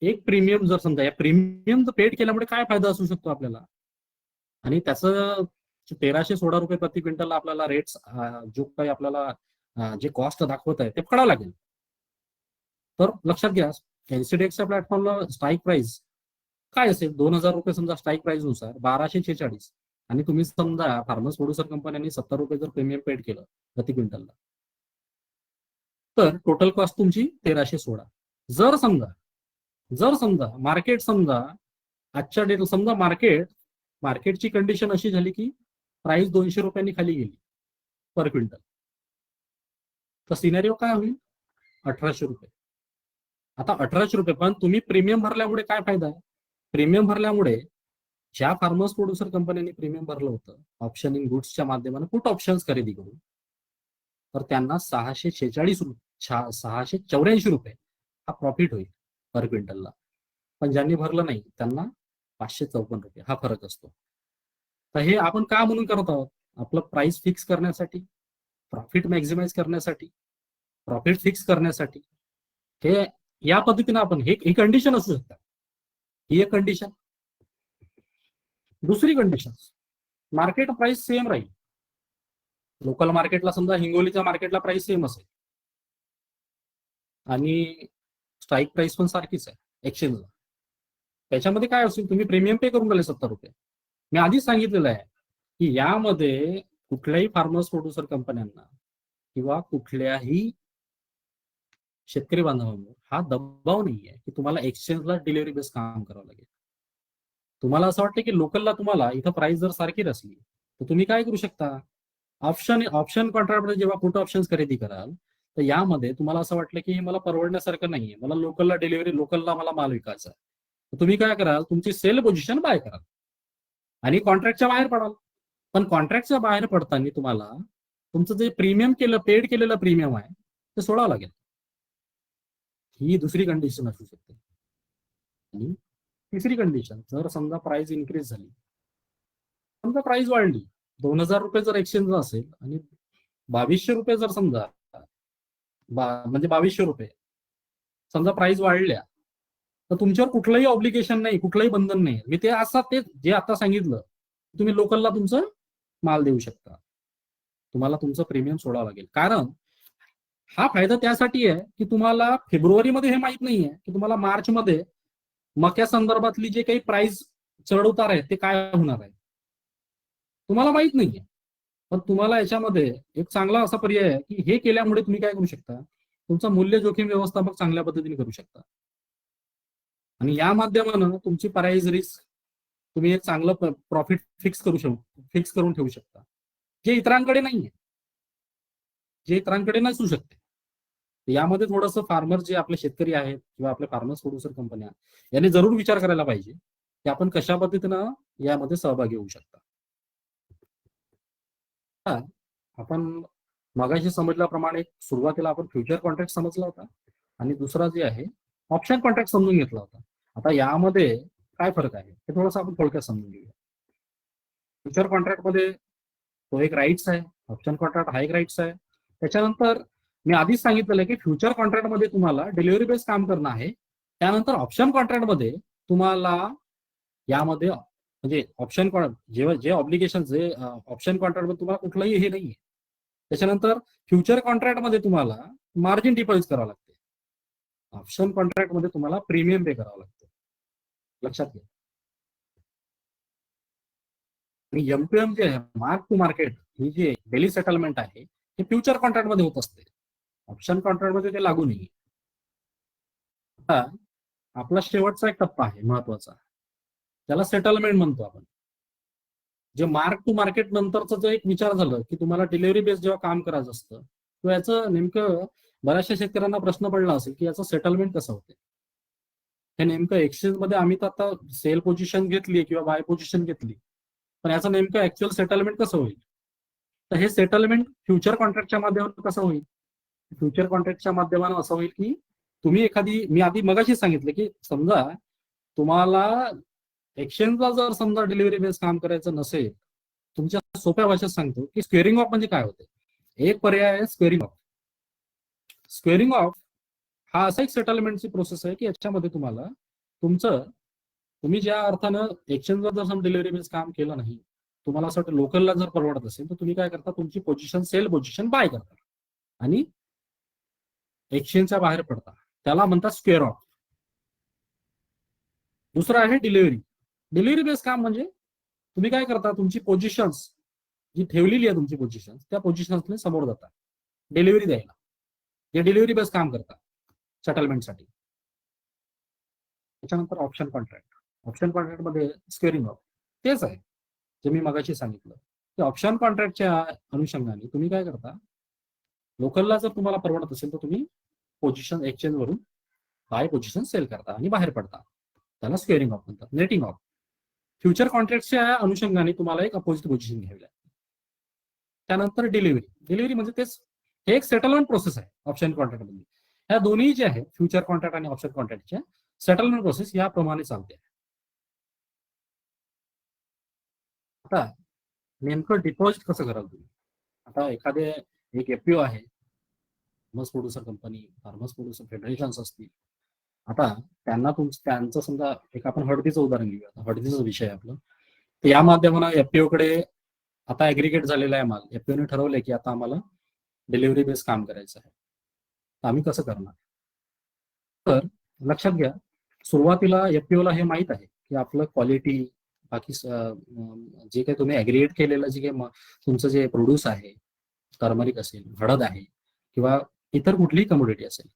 एक प्रीमियम जर समजा, या प्रीमियम पेड केल्यामुळे काय फायदा असू शकतो आपल्याला, आणि त्याचं 1316 रुपये प्रति क्विंटलला आपल्याला रेट्स जो काही आपल्याला जे कॉस्ट दाखवत आहे ते पकडावं लागेल. तर लक्षात घ्या, एनसीडीएक्सच्या प्लॅटफॉर्मला स्ट्राईक प्राइस काय असेल, 2000 रुपये समजा स्ट्राईक प्राइस नुसार 1246, आणि तुम्ही समजा फार्मर्स प्रोड्युसर कंपन्यांनी 70 रुपये जर प्रीमियम पेड केलं प्रति क्विंटलला, तर टोटल कॉस्ट तुमची 1316. जर समजा मार्केट समजा आजच्या डेट समजा मार्केटची कंडिशन अशी झाली की प्राइस 200 रुपयांनी खाली गेली पर क्विंटल, तर सिनेरिओ काय होईल, 1800 रुपये. आता 1800 रुपये, पण तुम्ही प्रीमियम भरल्यामुळे काय फायदा आहे, प्रीमियम भरल्यामुळे ज्या फार्मर्स प्रोड्युसर कंपन्यांनी प्रीमियम भरलं होतं ऑप्शन इन गुड्सच्या माध्यमाने पुट ऑप्शन्स खरेदी करून, तर त्यांना 684 रुपये हा प्रॉफिट होईल पर क्विंटलला. पण ज्यांनी भरलं नाही त्यांना 554 रुपये हा फरक असतो. तर हे आपण का म्हणून करत आहोत, आपलं प्राइस फिक्स करण्यासाठी, प्रॉफिट मॅक्झिमाइज करण्यासाठी, प्रॉफिट फिक्स करण्यासाठी. हे या पद्धतीने आपण ही कंडिशन असू शकतात, ही एक कंडिशन. दुसरी कंडिशन, मार्केट प्राइस सेम राहील, लोकल मार्केटला समजा हिंगोलीच्या मार्केटला प्राइस सेम असेल आणि स्ट्राईक प्राइस पण सारखीच आहे एक्सचेंजला, त्याच्यामध्ये काय असेल, तुम्ही प्रीमियम पे करून राहिले 70 रुपये. मी आधीच सांगितलेलं आहे की यामध्ये कुठल्याही फार्मर्स प्रोड्युसर कंपन्यांना किंवा कुठल्याही शेतकरी बांधवांवर हा दबाव नाही आहे की तुम्हाला एक्सचेंजला डिलिव्हरी बेस काम करावं लागेल. तुम्हाला असं वाटतं की लोकलला तुम्हाला इथं प्राइस जर सारखी असली तर तुम्ही काय करू शकता, ऑप्शन कॉन्ट्रॅक्टमध्ये जेव्हा पुट ऑप्शन्स खरेदी कराल तर यामध्ये तुम्हाला असं वाटलं की हे मला परवडण्यासारखं नाहीये, मला लोकलला डिलिव्हरी, लोकलला मला माल विकायचा आहे, तर तुम्ही काय कराल, तुमची सेल पोझिशन बाय कराल आणि कॉन्ट्रॅक्टच्या बाहेर पडाल. पण कॉन्ट्रॅक्टच्या बाहेर पडताना तुम्हाला तुमचं जे प्रीमियम पेड केलेलं प्रीमियम आहे ते सोडावं लागेल. ही दुसरी कंडिशन असू शकते. आणि तिसरी कंडिशन, जर समजा प्राइस इन्क्रीज झाली, समजा प्राइस वाढली, 2000 रुपये जर एक्सचेंज असेल आणि 2200 रुपये जर समजा म्हणजे 2200 रुपये समजा प्राइस वाढल्या, तर तुमच्यावर कुठलंही ऑब्लिगेशन नाही, कुठलंही बंधन नाही. मी ते जे आता सांगितलं, तुम्ही लोकलला तुमचं माल देऊ शकता, तुम्हाला तुमचं प्रीमियम सोडावं लागेल. कारण हा फायदा त्यासाठी आहे की तुम्हाला फेब्रुवारीमध्ये हे माहित नाहीये की तुम्हाला मार्चमध्ये मक्या संदर्भातली जे काही प्राइस चढ उतार आहे ते काय होणार आहे, तुम्हाला माहित नाहीये. पण तुम्हाला याच्यामध्ये एक चांगला असा पर्याय आहे की हे केल्यामुळे तुम्ही काय करू शकता, तुमचं मूल्य जोखीम व्यवस्थापक चांगल्या पद्धतीने करू शकता आणि या माध्यमानं तुमची प्राइस रिस्क तुम्ही एक चांगलं प्रॉफिट फिक्स करून ठेवू शकता, जे इतरांकडे नाहीये, जे इतरांकडे नसू शकते. यामध्ये थोडंसं फार्मर जे आपले शेतकरी आहेत किंवा आपले फार्मर्स प्रोड्युसर कंपन्या यांनी जरूर विचार करायला पाहिजे की आपण कशा पद्धतीनं यामध्ये सहभागी होऊ शकता. आपण मगाशी समजल्याप्रमाणे सुरुवातीला आपण फ्युचर कॉन्ट्रॅक्ट समजला होता आणि दुसरा जे आहे ऑप्शन कॉन्ट्रॅक्ट समजून घेतला होता. आता यामध्ये काय फरक आहे हे थोडंसं आपण थोडक्यात समजून घेऊया. फ्युचर कॉन्ट्रॅक्टमध्ये तो एक राईट्स आहे, ऑप्शन कॉन्ट्रॅक्ट हा एक राईट्स आहे. त्याच्यानंतर मी आधीच सांगितलेलं आहे की फ्युचर कॉन्ट्रॅक्टमध्ये तुम्हाला डिलिव्हरी बेस काम करणं आहे. त्यानंतर ऑप्शन कॉन्ट्रॅक्टमध्ये तुम्हाला यामध्ये म्हणजे ऑप्शन जे ऑब्लिगेशन जे ऑप्शन कॉन्ट्रॅक्टमध्ये तुम्हाला कुठलंही हे नाहीये. त्याच्यानंतर फ्युचर कॉन्ट्रॅक्टमध्ये तुम्हाला मार्जिन डिपॉझिट करावं लागते, ऑप्शन कॉन्ट्रॅक्टमध्ये तुम्हाला प्रीमियम पे करावं लागतं, लक्षात घ्या. आणि एमपीएम जे आहे, मार्क टू मार्केट, ही जे डेली सेटलमेंट आहे हे फ्युचर कॉन्ट्रॅक्टमध्ये होत असते, ऑप्शन कॉन्ट्रॅक्टमध्ये ते लागू नाही. आता आपला शेवटचा एक टप्पा आहे महत्वाचा, त्याला सेटलमेंट म्हणतो आपण. जे मार्क टू मार्केट नंतरचा जो एक विचार झाला की तुम्हाला डिलिव्हरी बेस जेव्हा काम करायचं असतं तेव्हा याचं नेमकं बऱ्याचशा शेतकऱ्यांना प्रश्न पडला असेल की याचं सेटलमेंट कसं होते. हे नेमकं एक्सचेंज मध्ये आम्ही तर आता सेल पोझिशन घेतली किंवा बाय पोझिशन घेतली, पण याचं नेमकं ऍक्च्युअल सेटलमेंट कसं होईल. तर हे सेटलमेंट फ्युचर कॉन्ट्रॅक्टच्या माध्यमातून कसं होईल, फ्युचर कॉन्ट्रॅक्टच्या माध्यमातून असं होईल की तुम्ही मी आधी मगाशी सांगितलं की समजा तुम्हाला एक्सचेंजला जर समजा डिलिव्हरी बेस काम करायचं नसेल तुमच्या सोप्या भाषेत सांगतो की स्क्वेअरिंग ऑफ म्हणजे काय होते. एक पर्याय आहे स्क्वेअरिंग ऑफ. स्क्वेअरिंग ऑफ हा असा एक सेटलमेंटची प्रोसेस आहे की याच्यामध्ये तुम्हाला तुम्ही ज्या अर्थानं एक्सचेंजवर जर डिलिव्हरी बेस काम केलं नाही, तुम्हाला असं वाटतं लोकलला जर परवडत असेल तर तुम्ही काय करता, तुमची पोझिशन सेल पोझिशन बाय करता आणि एक्सचेंजच्या बाहेर पडता. त्याला म्हणतात स्क्वेअर ऑफ. दुसरं आहे डिलिव्हरी. डिलिव्हरी बेस काम म्हणजे तुम्ही काय करता, तुमची पोझिशन्स जी ठेवलेली आहे तुमची पोझिशन, त्या पोझिशन्सने समोर जाता डिलिव्हरी द्यायला. हे डिलिव्हरी बेस काम करता सेटलमेंटसाठी. त्याच्यानंतर ऑप्शन कॉन्ट्रॅक्ट. ऑप्शन कॉन्ट्रॅक्टमध्ये स्क्वेअरिंग ऑफ तेच आहे जे मी मगाशी सांगितलं की ऑप्शन कॉन्ट्रॅक्टच्या अनुषंगाने तुम्ही काय करता, लोकलला जर तुम्हाला परवडत असेल तर तुम्ही पोझिशन एक्सचेंज वरून बाय पोझिशन सेल करता आणि बाहेर पडता. त्याला स्क्वेअरिंग ऑफ म्हणतात. Netting of. फ्युचर कॉन्ट्रॅक्टच्या अनुषंगाने तुम्हाला एक अपोजिट पोझिशन घ्यावी लागते. त्यानंतर डिलिव्हरी. डिलिव्हरी म्हणजे तेच, हे एक सेटलमेंट प्रोसेस आहे ऑप्शन कॉन्ट्रॅक्टमध्ये. ह्या दोन्ही जे आहे फ्युचर कॉन्ट्रॅक्ट आणि ऑप्शन कॉन्ट्रॅक्टच्या सेटलमेंट प्रोसेस याप्रमाणे चालते. आता नेमकं डिपॉझिट कसं कराल तुम्ही. आता एखादे एक एफपीओ आहे, farmers producer company, farmers producer federations असतील. आता त्यांना त्यांचं समजा एक आपण हळदीचं उदाहरण घेऊया. हळदीचा विषय आहे आपला. तर या माध्यमानं एफपीओ कडे आता ऍग्रिगेट झालेला आहे माल. एफपीओने ठरवलंय की आता आम्हाला डिलिव्हरी बेस काम करायचं आहे. तर आम्ही कसं करणार. तर लक्षात घ्या, सुरुवातीला एफपीओला हे माहित आहे की आपलं क्वालिटी, बाकी जे काही तुम्ही ऍग्रिगेट केलेलं जे काही तुमचं जे प्रोड्यूस आहे, टर्मरिक असेल, हळद आहे किंवा इतर कुठलीही कमोडिटी असेल,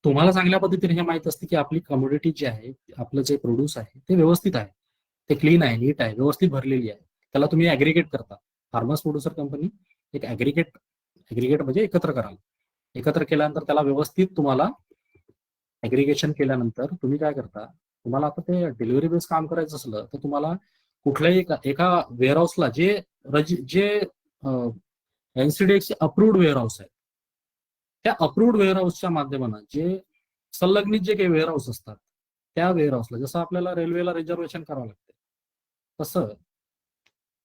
तुम्हाला चांगल्या पद्धतीने हे माहित असते की आपली कमोडिटी जी आहे, आपलं जे प्रोड्यूस आहे ते व्यवस्थित आहे, ते क्लीन आहे, नीट आहे, व्यवस्थित भरलेली आहे. त्याला तुम्ही ऍग्रिगेट करता. फार्मर्स प्रोड्युसर कंपनी एक ऍग्रिगेट म्हणजे एकत्र कराल. एकत्र केल्यानंतर त्याला व्यवस्थित तुम्हाला ऍग्रिगेशन केल्यानंतर तुम्ही काय करता, तुम्हाला आता ते डिलिव्हरी बेस काम करायचं असलं तर तुम्हाला कुठल्याही एका वेअरहाऊसला जे एनसीडीएक्स अप्रूव्ड वेअरहाऊस आहे, त्या अप्रूव्ड वेअरहाऊसच्या माध्यमानं जे संलग्नित जे काही वेअरहाऊस असतात, त्या वेअरहाऊसला जसं आपल्याला रेल्वेला रिझर्वेशन करावं लागते, तसं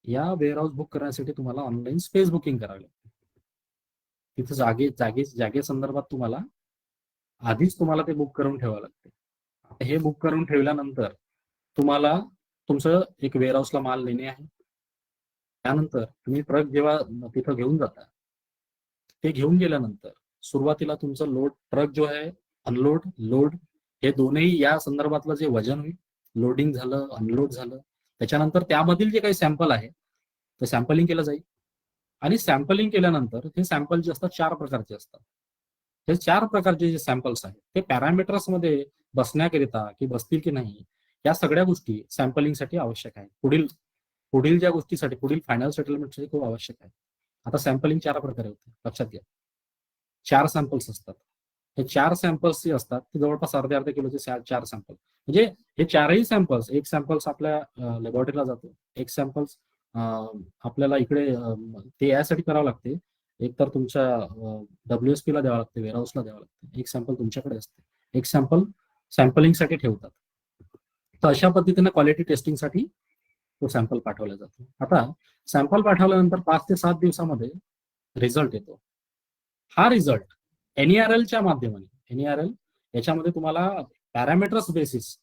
या वेअरहाऊस बुक करण्यासाठी तुम्हाला ऑनलाईन स्पेस बुकिंग करावी लागते. तिथं जागे संदर्भात तुम्हाला आधीच तुम्हाला ते बुक करून ठेवावं लागते. हे बुक करून ठेवल्यानंतर तुम्हाला तुमचं एक वेअरहाऊसला माल नेणे आहे. त्यानंतर तुम्ही ट्रक जेव्हा तिथं घेऊन जाता, ते घेऊन गेल्यानंतर सुरुवातीला तुमचं ट्रक जो आहे, अनलोड लोड हे दोन्ही या संदर्भातलं जे वजन होईल, लोडिंग झालं, अनलोड झालं, त्याच्यानंतर त्यामधील जे काही सॅम्पल आहे ते सॅम्पलिंग केलं जाईल. आणि सॅम्पलिंग केल्यानंतर हे सॅम्पल जे असतात 4 प्रकारचे असतात. हे 4 प्रकारचे जे सॅम्पल्स आहेत ते पॅरामीटर्स मध्ये बसण्याकरिता की बसतील की नाही, या सगळ्या गोष्टी सॅम्पलिंगसाठी आवश्यक आहेत. पुढील ज्या गोष्टीसाठी, पुढील फायनल सेटलमेंटसाठी खूप आवश्यक आहे. आता सॅम्पलिंग 4 प्रकारे होते, लक्षात घ्या. 4 सॅम्पल्स असतात. हे 4 सॅम्पल्स जे असतात ते जवळपास अर्ध्या किलोचे 4 सॅम्पल. म्हणजे हे 4ही सॅम्पल्स, एक सॅम्पल्स आपल्या लॅबोरेटरीला जातो, एक सॅम्पल्स आपल्याला इकडे ते यासाठी करावं लागते. एक तर तुमच्या WSP ला द्यावं लागते, वेअरहाऊसला द्यावं लागते. एक सॅम्पल तुमच्याकडे असते, एक सॅम्पल सॅम्पलिंगसाठी ठेवतात. तर अशा पद्धतीने क्वालिटी टेस्टिंगसाठी तो सॅम्पल पाठवला जातो. आता सॅम्पल पाठवल्यानंतर 5 ते 7 दिवसामध्ये रिझल्ट येतो. हा रिझल्ट NERLच्या माध्यमाने, NERL याच्यामध्ये तुम्हाला पॅरामीटर्स बेसिस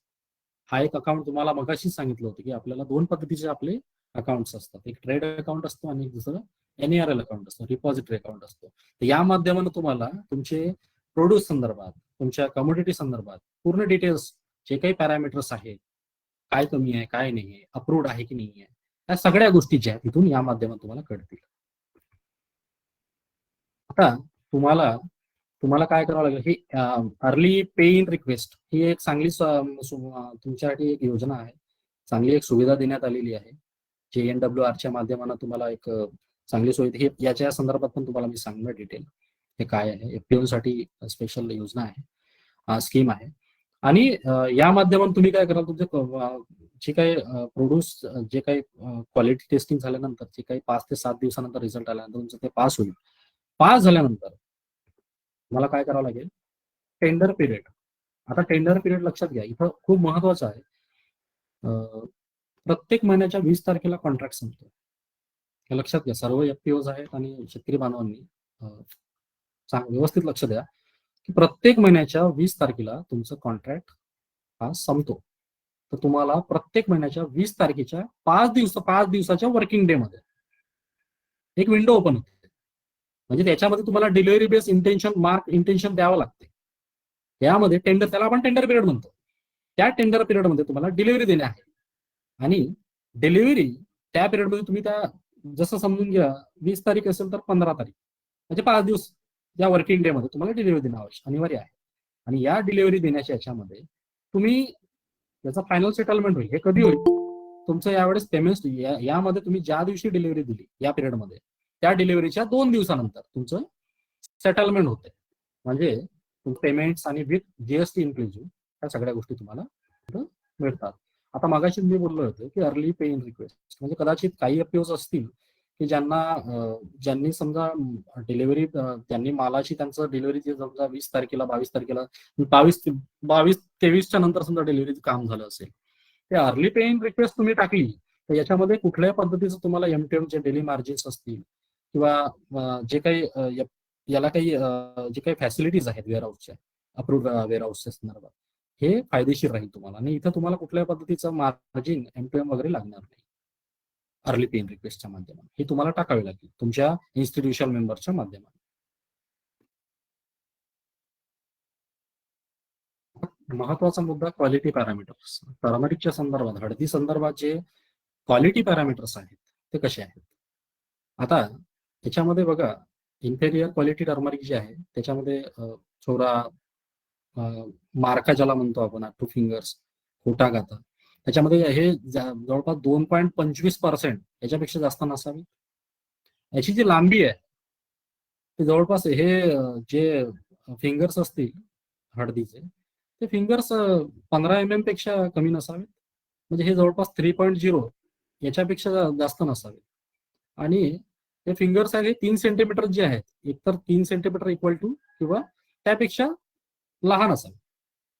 हा एक अकाउंट तुम्हाला मगाशी सांगितलं होतं की आपल्याला 2 पद्धतीचे आपले अकाउंट्स असतात. एक ट्रेड अकाउंट असतो आणि दुसरं NERL अकाउंट असतो, रिपॉझिटरी अकाउंट असतो. तर या माध्यमाने तुम्हाला तुमचे प्रोड्यूस संदर्भात, तुमच्या कमोडिटी संदर्भात पूर्ण डिटेल्स, जे काही पॅरामीटर्स आहेत, काय कमी आहे, काय नाही आहे, अप्रूव्ड आहे की नाही आहे, या सगळ्या गोष्टी ज्या आहेत तिथून या माध्यमात तुम्हाला कळतील. आता तुम्हाला काय करावं लागेल, ही अर्ली पे इन रिक्वेस्ट ही एक चांगली तुमच्यासाठी एक योजना आहे, चांगली एक सुविधा देण्यात आलेली आहे. JNWRच्या माध्यमानं तुम्हाला एक चांगली सोयी, हे याच्या संदर्भात पण तुम्हाला मी सांगणार डिटेल हे काय आहे. एफपीओ साठी स्पेशल योजना आहे, स्कीम आहे. आणि या माध्यमातून तुम्ही काय कराल, तुमचे जे काही प्रोड्यूस, जे काही क्वालिटी टेस्टिंग झाल्यानंतर जे काही 5 ते 7 दिवसानंतर रिझल्ट आल्यानंतर तुमचं ते पास होईल. पास झाल्यानंतर तुम्हाला काय करावं लागेल, टेंडर पिरियड. आता टेंडर पिरियड लक्षात घ्या, इथं खूप महत्वाचं आहे. प्रत्येक महिन्याच्या 20 तारखेला कॉन्ट्रॅक्ट संपतो. हे लक्षात घ्या, सर्व FPOs आहेत आणि शेतकरी बांधवांनी व्यवस्थित लक्ष द्या की प्रत्येक महिन्याच्या 20 तारखेला तुमचं कॉन्ट्रॅक्ट हा संपतो. तर तुम्हाला प्रत्येक महिन्याच्या 20 तारखेच्या 5 दिवसाच्या वर्किंग डे मध्ये एक विंडो ओपन होते. म्हणजे त्याच्यामध्ये तुम्हाला डिलिव्हरी बेस इंटेन्शन द्यावं लागते. यामध्ये टेंडर, त्याला आपण टेंडर पिरियड म्हणतो, त्या टेंडर पिरियडमध्ये तुम्हाला डिलिव्हरी देणे आहे. आणि डिलिव्हरी त्या पिरियडमध्ये तुम्ही त्या, जसं समजून घ्या 20 तारीख असेल तर 15 तारीख म्हणजे 5 दिवस या वर्किंग डे मध्ये तुम्हाला डिलिव्हरी देणं अनिवार्य आहे. आणि या डिलिव्हरी देण्याच्या याच्यामध्ये तुम्ही याचा फायनल सेटलमेंट होईल. हे कधी होईल? तुमचं यावेळेस पेमेंट यामध्ये तुम्ही ज्या दिवशी डिलिव्हरी दिली या पिरियडमध्ये, त्या डिलिव्हरीच्या 2 दिवसानंतर तुमचं सेटलमेंट होते. म्हणजे पेमेंट्स आणि विथ GST इन्क्लुझिव्ह या सगळ्या गोष्टी तुम्हाला मिळतात. आता मागाशी मी बोललो होतो की अर्ली पे इन रिक्वेस्ट, म्हणजे कदाचित काही FPOs असतील की ज्यांनी समजा डिलिव्हरी, त्यांनी मालाची त्यांचं डिलिव्हरी समजा 20 तारखेला 22 तारखेला 22-23च्या नंतर समजा डिलिव्हरीचं काम झालं असेल, ते अर्ली पे इन रिक्वेस्ट तुम्ही टाकली तर याच्यामध्ये कुठल्याही पद्धतीचं तुम्हाला MTMचे डेली मार्जिन्स असतील किंवा जे काही याला काही जे काही फॅसिलिटीज आहेत वेअरहाऊसच्या, अप्रूव्ड वेअरहाऊसच्या संदर्भात, हे फायदेशीर राहील तुम्हाला. आणि इथं तुम्हाला कुठल्याही पद्धतीचं मार्जिन MTM वगैरे लागणार नाही अर्ली पे इन रिक्वेस्टच्या माध्यमातून. हे तुम्हाला टाकावे लागेल तुमच्या इन्स्टिट्यूशन मेंबरच्या माध्यमातून. महत्वाचा मुद्दा क्वालिटी पॅरामीटर्स. टर्मरिकच्या संदर्भात, हळदी संदर्भात जे क्वालिटी पॅरामीटर्स आहेत ते कसे आहेत? आता त्याच्यामध्ये बघा, इन्फेरियर क्वालिटी टर्मरिक जे आहे त्याच्यामध्ये छोरा, मार्का ज्याला म्हणतो आपण, 2 फिंगर्स, खोटा गाथा, त्याच्यामध्ये हे जवळपास 2.25% याच्यापेक्षा जास्त नसावी. याची जी लांबी आहे ते जवळपास, हे जे फिंगर्स असतील हळदीचे, ते फिंगर्स 15 mm पेक्षा कमी नसावेत. म्हणजे हे जवळपास 3.0 याच्यापेक्षा जास्त नसावे. आणि हे फिंगर्स आहे 3 सेंटीमीटर जे आहेत, एकतर 3 सेंटीमीटर इक्वल टू किंवा त्यापेक्षा लहान असावे.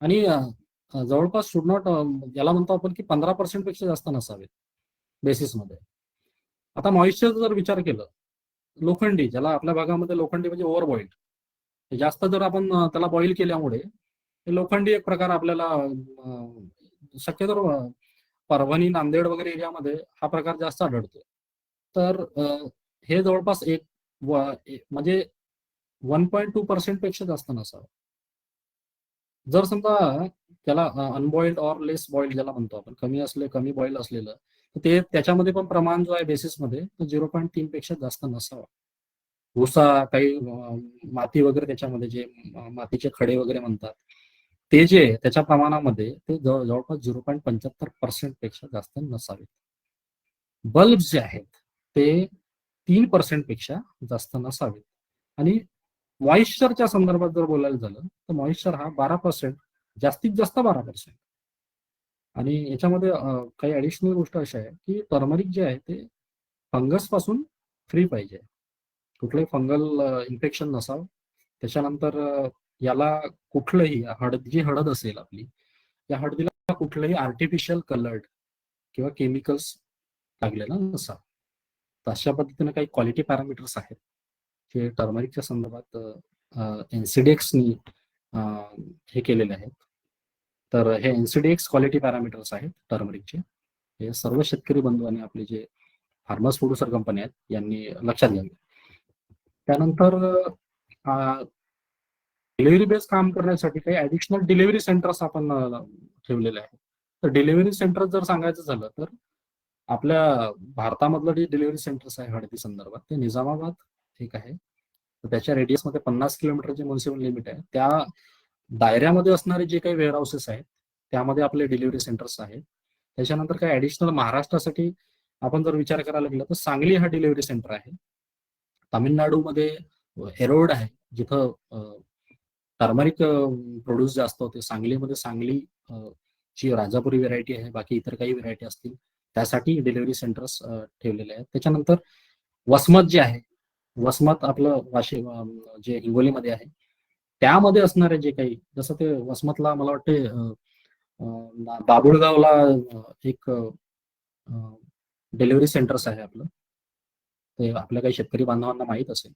आणि जवळपास शुड नॉट, याला म्हणतो आपण की 15% पेक्षा जास्त नसावेत बेसिसमध्ये. आता मॉइश्चरचा जर विचार केलं, लोखंडी, ज्याला आपल्या भागामध्ये लोखंडी म्हणजे ओव्हर बॉइल्ड, जास्त जर आपण त्याला बॉईल केल्यामुळे लोखंडी एक प्रकार आपल्याला शक्यतो परभणी, नांदेड वगैरे एरियामध्ये हा प्रकार जास्त आढळतो. तर हे जवळपास म्हणजे 1.2% पेक्षा जास्त नसावं. जर समजा त्याला अनबॉइल्ड ऑर लेस बॉइल्ड ज्याला म्हणतो आपण, कमी बॉइल्ड असलेलं, ते त्याच्यामध्ये पण प्रमाण जो आहे बेसिसमध्ये 0.3 पेक्षा जास्त नसावा. भुसा, काही माती वगैरे, त्याच्यामध्ये जे मातीचे खडे वगैरे म्हणतात, ते जे त्याच्या प्रमाणामध्ये ते जवळपास 0.75% पेक्षा जास्त नसावेत. बल्ब जे आहेत ते 3% पेक्षा जास्त नसावेत. आणि मॉइश्चरच्या संदर्भात जर बोलायला झालं तर मॉइश्चर हा 12%, जास्तीत जास्त 12%. आणि याच्यामध्ये काही ऍडिशनल गोष्ट अशा आहे की टर्मरिक जे आहे ते फंगस पासून फ्री पाहिजे, कुठलंही फंगल इन्फेक्शन नसावं. त्याच्यानंतर याला कुठलंही जी हळद असेल आपली, या हळदीला कुठलंही आर्टिफिशियल कलर्ड किंवा केमिकल्स लागलेलं नसावं. तर अशा पद्धतीने काही क्वालिटी पॅरामीटर्स आहेत जे टर्मरिकच्या संदर्भात NCDEX-नी हे केलेले आहेत. तर हे NCDEX क्वालिटी पॅरामीटर्स आहेत टर्मरिकचे. हे सर्व शेतकरी बंधूंनी, आपले जे फार्मर्स प्रोड्युसर कंपनी आहेत, यांनी लक्षात घ्यावे. त्यानंतर डिलिव्हरी बेस काम करण्यासाठी काही ऍडिशनल डिलिव्हरी सेंटर्स आपण ठेवलेले आहेत. तर डिलिव्हरी सेंटर जर सांगायचं झालं तर आपल्या भारतामधलं जे डिलिव्हरी सेंटर्स आहे हळदी संदर्भात, ते निजामाबाद एक आहे. तर त्याच्या रेडियसमध्ये 50 किलोमीटरचे म्युनिसिपल लिमिट आहे. त्या दायऱ्यामध्ये असणारे जे काही वेअरहाऊसेस आहेत त्यामध्ये आपले डिलिव्हरी सेंटर्स आहेत. त्याच्यानंतर काही ऍडिशनल महाराष्ट्रासाठी आपण जर विचार करायला गेला तर सांगली हा डिलिव्हरी सेंटर आहे. तामिळनाडूमध्ये एरोड आहे, जिथं टर्मरिक प्रोड्यूस जास्त होते. सांगलीमध्ये सांगली ची राजापुरी व्हेरायटी आहे, बाकी इतर काही व्हेरायटी असतील त्यासाठी डिलिव्हरी सेंटर्स ठेवलेले आहेत. त्याच्यानंतर वसमत जे आहे, वसमत आपलं वाशिम जे हिंगोलीमध्ये आहे, त्यामध्ये असणारे जे काही, जसं ते वसमतला मला वाटते बाबुळगावला एक डिलिव्हरी सेंटर्स आहे आपलं, ते आपल्या काही शेतकरी बांधवांना माहीत असेल.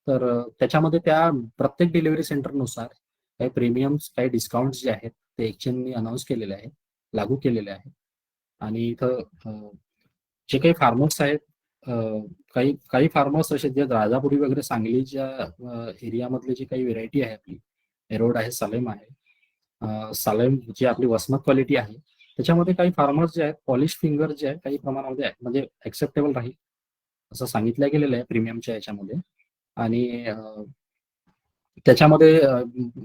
तर त्याच्यामध्ये त्या प्रत्येक डिलिव्हरी सेंटरनुसार काही प्रीमियम्स, काही डिस्काउंट जे आहेत ते एक्सचेंजनी अनाऊन्स केलेले आहेत, लागू केलेले आहेत. आणि इथं जे काही फार्मर्स आहेत, काही काही फार्मर्स असे जे राजापुरी वगैरे सांगलीच्या एरियामधले जे काही व्हेरायटी आहे आपली, एरोड आहे, सालेम आहे, सालेम जी आपली वसमत क्वालिटी आहे, त्याच्यामध्ये काही फार्मर्स जे आहेत पॉलिश फिंगर जे आहे काही प्रमाणामध्ये आहे, म्हणजे ऍक्सेप्टेबल राहील असं सांगितलं गेलेलं आहे प्रीमियमच्या याच्यामध्ये. आणि त्याच्यामध्ये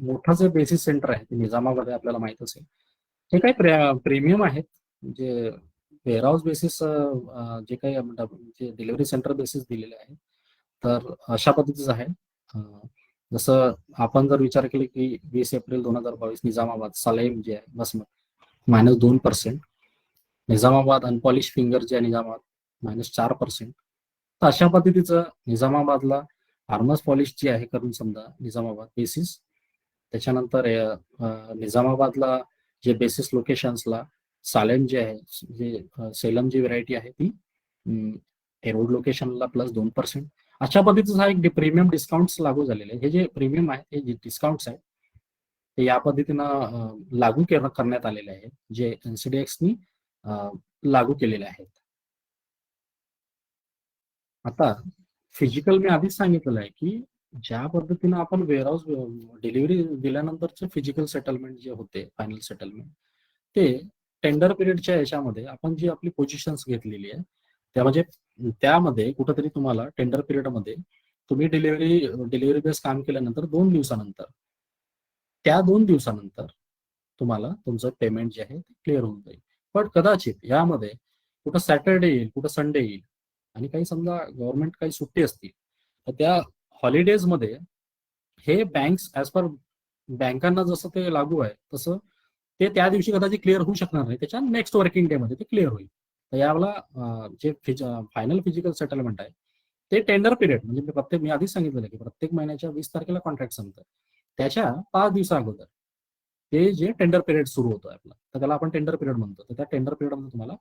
मोठं जे बेसिस सेंटर आहे ते निजामाबाद आहे, आपल्याला माहित असेल. हे काही प्रीमियम आहेत जे वेअरहाऊस बेसिस जे काही जे डिलिव्हरी सेंटर बेसिस दिलेले आहे, तर अशा पद्धतीचं आहे. जसं आपण जर विचार केले की 20 एप्रिल 2022 निजामाबाद सालेम जे आहे बसमत -2%, निजामाबाद अनपॉलिश फिंगर जे आहे निजामाबाद -4%. तर अशा पद्धतीचं निजामाबादला फार्मर्स पॉलिश जी आहे करून समजा निजामाबाद बेसिस. त्याच्यानंतर निजामाबादला जे बेसिस लोकेशन्सला सालेम जे आहे, जे सेलम जी व्हरायटी आहे ती एरोड लोकेशनला +2%. अशा पद्धतीचा हा एक प्रीमियम डिस्काउंट्स लागू झालेले आहे. हे जे प्रीमियम आहे, हे जे डिस्काउंट्स आहेत ते या पद्धतीनं लागू करण्यात आलेले आहेत, जे NCDX-नी लागू केलेले आहेत. आता फिजिकल मी आधीच सांगितलेलं आहे की ज्या पद्धतीनं आपण वेअरहाऊस डिलिव्हरी दिल्यानंतरचे फिजिकल सेटलमेंट जे होते, फायनल सेटलमेंट, ते टेंडर पिरियडच्या याच्यामध्ये आपण जी आपली पोझिशन्स घेतलेली आहे त्यामध्ये कुठंतरी तुम्हाला टेंडर पिरियडमध्ये तुम्ही डिलिव्हरी बेस काम केल्यानंतर 2 दिवसानंतर, त्या 2 दिवसानंतर तुम्हाला तुमचं पेमेंट जे आहे ते क्लिअर होऊन जाईल. पण कदाचित यामध्ये कुठं सॅटर्डे येईल, कुठं संडे येईल, आणि काही समजा गव्हर्नमेंट काही सुट्टी असतील, तर त्या हॉलिडेजमध्ये हे बँक्स ऍज पर बँकांना जसं ते लागू आहे तसं ते त्या दिवशी कदाचित क्लिअर होऊ शकणार नाही, त्याच्या नेक्स्ट वर्किंग डे मध्ये ते क्लिअर होईल. तर यावेळेला जे फायनल फिजिकल सेटलमेंट आहे ते टेंडर पिरियड, म्हणजे मी आधीच सांगितलेलं की प्रत्येक महिन्याच्या 20 तारखेला कॉन्ट्रॅक्ट संपतं, त्याच्या 5 दिवसा अगोदर ते जे टेंडर पिरियड सुरू होतो आपला, तर त्याला आपण टेंडर पिरियड म्हणतो. तर त्या टेंडर पिरियडमध्ये तुम्हाला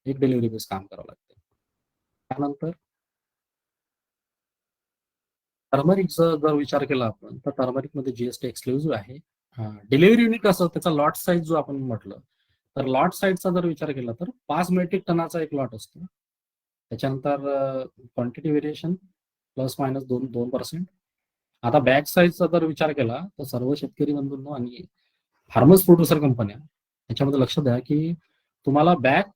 एक डिलिव्हरी बेस काम करावं लागतं. त्यानंतर टर्मरिकचा जर विचार केला आपण, तर टर्मरिकमध्ये जीएसटी एक्सक्लुझिव्ह आहे. डिलिव्हरी युनिट असं त्याचा लॉट साईज जो आपण म्हटलं, तर लॉट साईजचा जर विचार केला तर 5 मेट्रिक टनाचा एक लॉट असतो. त्याच्यानंतर क्वांटिटी व्हेरिएशन ±2%. आता बॅग साईजचा जर विचार केला तर सर्व शेतकरी बंधूंनो आणि फार्मर्स प्रोड्युसर कंपन्या याच्यामध्ये लक्ष द्या की तुम्हाला बॅग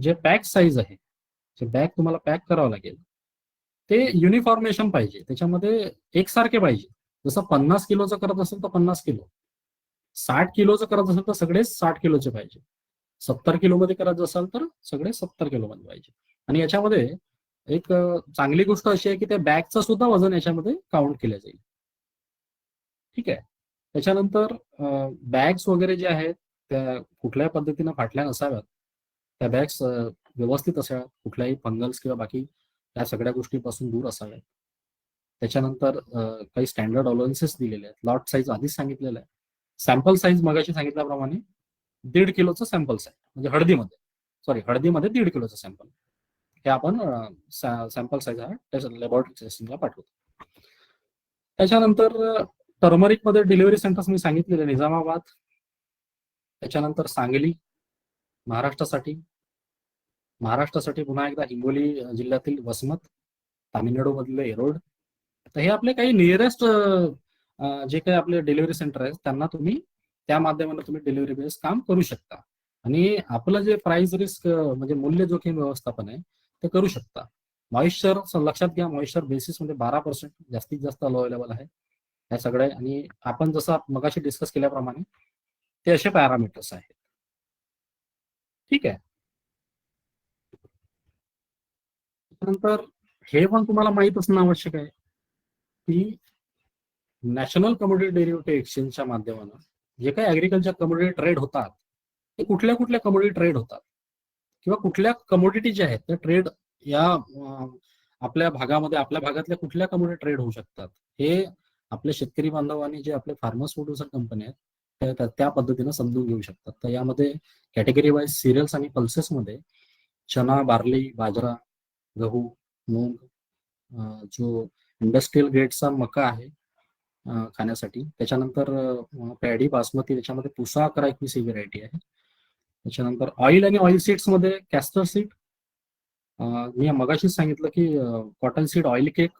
जे पॅक साईज आहे, जे बॅग तुम्हाला पॅक करावं लागेल ते युनिफॉर्मेशन पाहिजे, त्याच्यामध्ये एकसारखे पाहिजे. जसं 50 किलोचं करत असेल तर 50 किलो, 60 किलोचं करत असेल तर सगळे 60 किलोचे पाहिजे, 70 किलोमध्ये करत असाल तर सगळे 70 किलोमध्ये पाहिजे. आणि याच्यामध्ये एक चांगली गोष्ट अशी आहे की त्या बॅगचं सुद्धा वजन याच्यामध्ये काउंट केलं जाईल. ठीक आहे. त्याच्यानंतर बॅग्स वगैरे जे आहेत त्या कुठल्याही पद्धतीनं फाटल्या नसाव्यात, त्या बॅग्स व्यवस्थित असाव्यात, कुठल्याही फंगल्स किंवा बाकी या सगळ्या गोष्टीपासून दूर असाव्यात. त्याच्यानंतर काही स्टँडर्ड अलाउन्सेस दिलेले आहेत. लॉट साईज आधीच सांगितलेलं आहे. सॅम्पल साईज मगाशी सांगितल्याप्रमाणे 1.5 किलोचं सॅम्पल साईज, म्हणजे हळदीमध्ये 1.5 किलोचं सॅम्पल हे आपण सॅम्पल साईज हा लॅबोरेटरी टेस्टिंगला पाठवतो. त्याच्यानंतर टर्मरिकमध्ये डिलिव्हरी सेंटर्स मी सांगितलेले निजामाबाद, त्याच्यानंतर सांगली महाराष्ट्रासाठी पुन्हा एकदा हिंगोली जिल्ह्यातील वसमत, तामिळनाडू मधले एरोड. तर हे आपले काही नियरेस्ट जे काही आपले डिलिव्हरी सेंटर आहेत त्यांना तुम्ही त्या माध्यमाने तुम्ही डिलिव्हरी बेस काम करू शकता. आणि आपलं जे प्राइस रिस्क म्हणजे मूल्य जोखीम व्यवस्थापन आहे ते करू शकता. मॉइश्चर लक्षात घ्या, मॉइश्चर बेसिस मध्ये 12% जास्तीत जास्त अवेलेबल आहे या सगळ्या. आणि आपण जसं मगाशी डिस्कस केल्याप्रमाणे ते असे पॅरामीटर्स आहेत. ठीक आहे. नंतर हे पण तुम्हाला माहित असणं आवश्यक आहे की नॅशनल कमोडिटी डेरिव्हेटिव्ह एक्सचेंजच्या माध्यमानं जे काही ऍग्रिकल्चर कमोडिटी ट्रेड होतात ते कुठल्या कुठल्या कमोडिटी ट्रेड होतात किंवा कुठल्या कमोडिटी ज्या आहेत त्या ट्रेड या आपल्या भागातल्या कुठल्या कमोडिटी ट्रेड होऊ शकतात हे आपल्या शेतकरी बांधवांनी जे आपले फार्मर्स प्रोड्युसर कंपनी आहेत त्या पद्धतीनं समजून घेऊ शकतात. तर यामध्ये कॅटेगरी वाईज सिरियल्स आणि पल्सेसमध्ये चना, बार्ली, बाजरा, गहू, मूग, जो इंडस्ट्रियल ग्रेडचा मका आहे खाण्यासाठी. त्याच्यानंतर पॅडी बासमती, त्याच्यामध्ये पुसा 1121 ही व्हेरायटी आहे. त्याच्यानंतर ऑइल आणि ऑइल सीड्स मध्ये कॅस्टर सीड, मी मगाशीच सांगितलं की कॉटन सीड ऑइल केक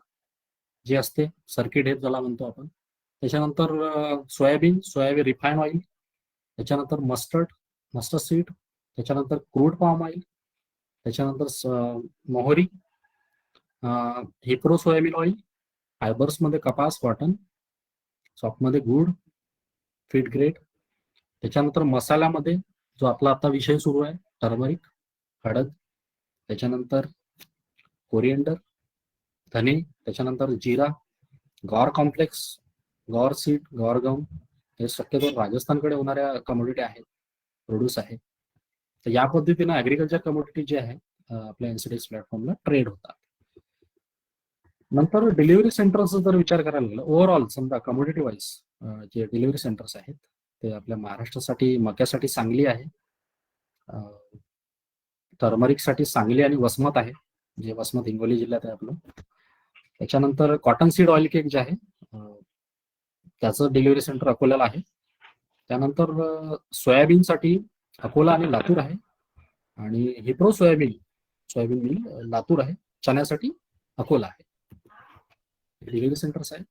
जे असते, सर्किट हेड ज्याला म्हणतो आपण. त्याच्यानंतर सोयाबीन रिफाईन ऑइल, त्याच्यानंतर मस्टर्ड सीड, त्याच्यानंतर क्रूड पाम ऑइल, त्याच्यानंतर मोहरी, हिप्रो सोयाबीन ऑइल, फायबर्समध्ये कपास, कॉटन, सॉफ्टमध्ये गुड, फीड ग्रेड. त्याच्यानंतर मसाल्यामध्ये जो आपला आता विषय सुरू आहे, टर्मरिक, हळद, त्याच्यानंतर कोरिएंडर, धने, त्याच्यानंतर जिरा, गौर कॉम्प्लेक्स, गौर सीड, गौर गम, हे शक्यतो राजस्थानकडे होणाऱ्या कमोडिटी आहेत, प्रोड्यूस आहे. तर या पद्धतीने ऍग्रिकल्चर कमोडिटी जे आहे आपल्या एनसीडीएक्स प्लॅटफॉर्मला ट्रेड होतात. नंतर डिलिव्हरी सेंटरचा जर विचार करायला गेला, ओव्हरऑल समजा कमोडिटी वाईज जे डिलिव्हरी सेंटर्स आहेत ते आपल्या महाराष्ट्रासाठी मक्यासाठी सांगली आहे, टर्मरिकसाठी सांगली आणि वसमत आहे, जे वसमत हिंगोली जिल्ह्यात आहे आपलं. त्याच्यानंतर कॉटन सीड ऑइल केक जे आहे त्याचं डिलिव्हरी सेंटर अकोल्याला आहे. त्यानंतर सोयाबीनसाठी अकोला आणि लातूर आहे, आणि हिप्रो सोयाबीन मिल लातूर आहे. चण्यासाठी अकोला आहे. डिलिव्हरी सेंटर्स आहे.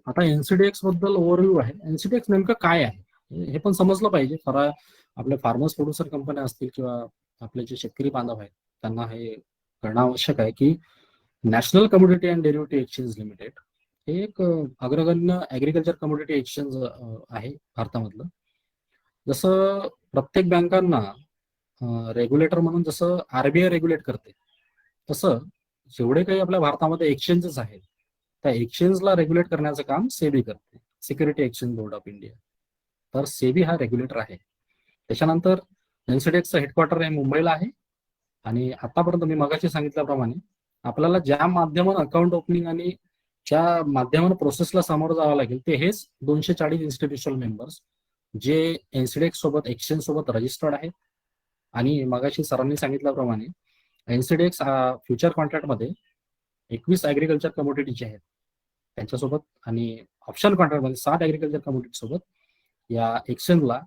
आता एनसीडीएक्स बद्दल ओव्हरव्ह्यू आहे. एनसीडीएक्स नेमकं काय आहे हे पण समजलं पाहिजे. खरं आपल्या फार्मर्स प्रोड्युसर कंपन्या असतील किंवा आपले जे शेतकरी बांधव आहेत त्यांना हे करणं आवश्यक आहे की national commodity and derivative exchange limited हे एक अग्रगण्य ऍग्रिकल्चर कमोडिटी एक्सचेंज आहे भारतामधलं. जसं प्रत्येक बँकांना रेग्युलेटर म्हणून जसं आरबीआय रेग्युलेट करते, तसं जेवढे काही आपल्या भारतामध्ये एक्सचेंजेस आहेत त्या एक्सचेंजला रेग्युलेट करण्याचं काम सेबी करते, security exchange board of India. तर सेबी हा रेग्युलेटर आहे. त्याच्यानंतर एनसीडीएक्सचं हेडक्वार्टर हे मुंबईला आहे. आणि आतापर्यंत मी मगाशी सांगितल्याप्रमाणे आपल्याला ज्या माध्यमानं अकाउंट ओपनिंग आणि ज्या माध्यमानं प्रोसेसला सामोरं जावं लागेल ते हेच 240 इन्स्टिट्यूशनल मेंबर्स जे एनसीडीएक्स सोबत एक्सचेंज सोबत रजिस्टर्ड आहेत. आणि मगाशी सरांनी सांगितल्याप्रमाणे एनसीडीएक्स फ्युचर कॉन्ट्रॅक्टमध्ये 21 ऍग्रिकल्चर कमोडिटीचे आहेत त्यांच्यासोबत, आणि ऑप्शन कॉन्ट्रॅक्टमध्ये 7 ऍग्रिकल्चर कमोडिटी सोबत या एक्सचेंजला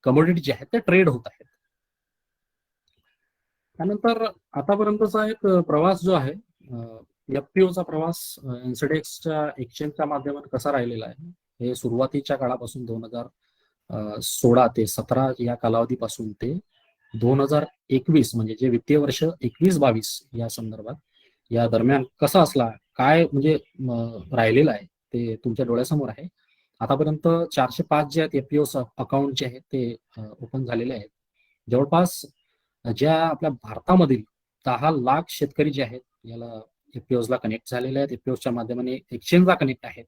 कमोडिटी जे आहेत ते ट्रेड होत आहेत. त्यानंतर आतापर्यंतचा एक प्रवास जो आहे एफपीओचा प्रवास एनसीडीएक्सच्या एक्सचेंजच्या माध्यमातून कसा राहिलेला आहे, हे सुरुवातीच्या काळापासून 2016 ते 17 या कालावधीपासून ते 2021 म्हणजे जे वित्तीय वर्ष 21-22 या संदर्भात या दरम्यान कसा असला, काय म्हणजे राहिलेलं आहे ते तुमच्या डोळ्यासमोर आहे. आतापर्यंत 405 जे आहेत एफपीओ अकाउंट जे आहेत ते ओपन झालेले आहेत. जवळपास ज्या आपल्या भारतामधील 10 लाख शेतकरी जे आहेत याला एफपीओजला कनेक्ट झालेले आहेत, एफपीओच्या माध्यमाने एक्सचेंजला कनेक्ट आहेत.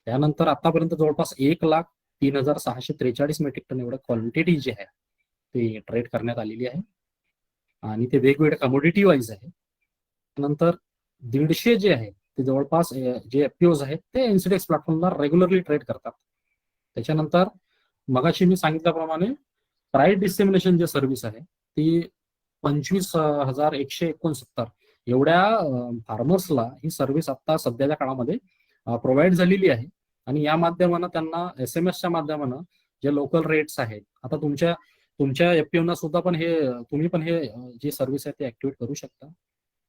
त्यानंतर आतापर्यंत जवळपास 1,03,643 मेट्रिक टन एवढं क्वांटिटी जी आहे ते ट्रेड करण्यात आलेली आहे, आणि ते वेगवेगळ्या कमोडिटी वाईज आहे. नंतर 150 जे आहे ते जवळपास जे एफपीओज आहेत ते एनसीडीएक्स प्लॅटफॉर्मला रेग्युलरली ट्रेड करतात. त्याच्यानंतर मगाशी मी सांगितल्याप्रमाणे प्राईस डिसेमिनेशन जे सर्व्हिस आहे ती 25,169 एवढ्या फार्मर्सला ही सर्व्हिस आता सध्याच्या काळामध्ये प्रोव्हाइड झालेली आहे. आणि या माध्यमानं त्यांना SMS च्या माध्यमानं जे लोकल रेट्स आहेत, आता तुमच्या एफपीओना सुद्धा पण हे तुम्ही पण हे जी सर्व्हिस आहे ते ऍक्टिव्हेट करू शकता.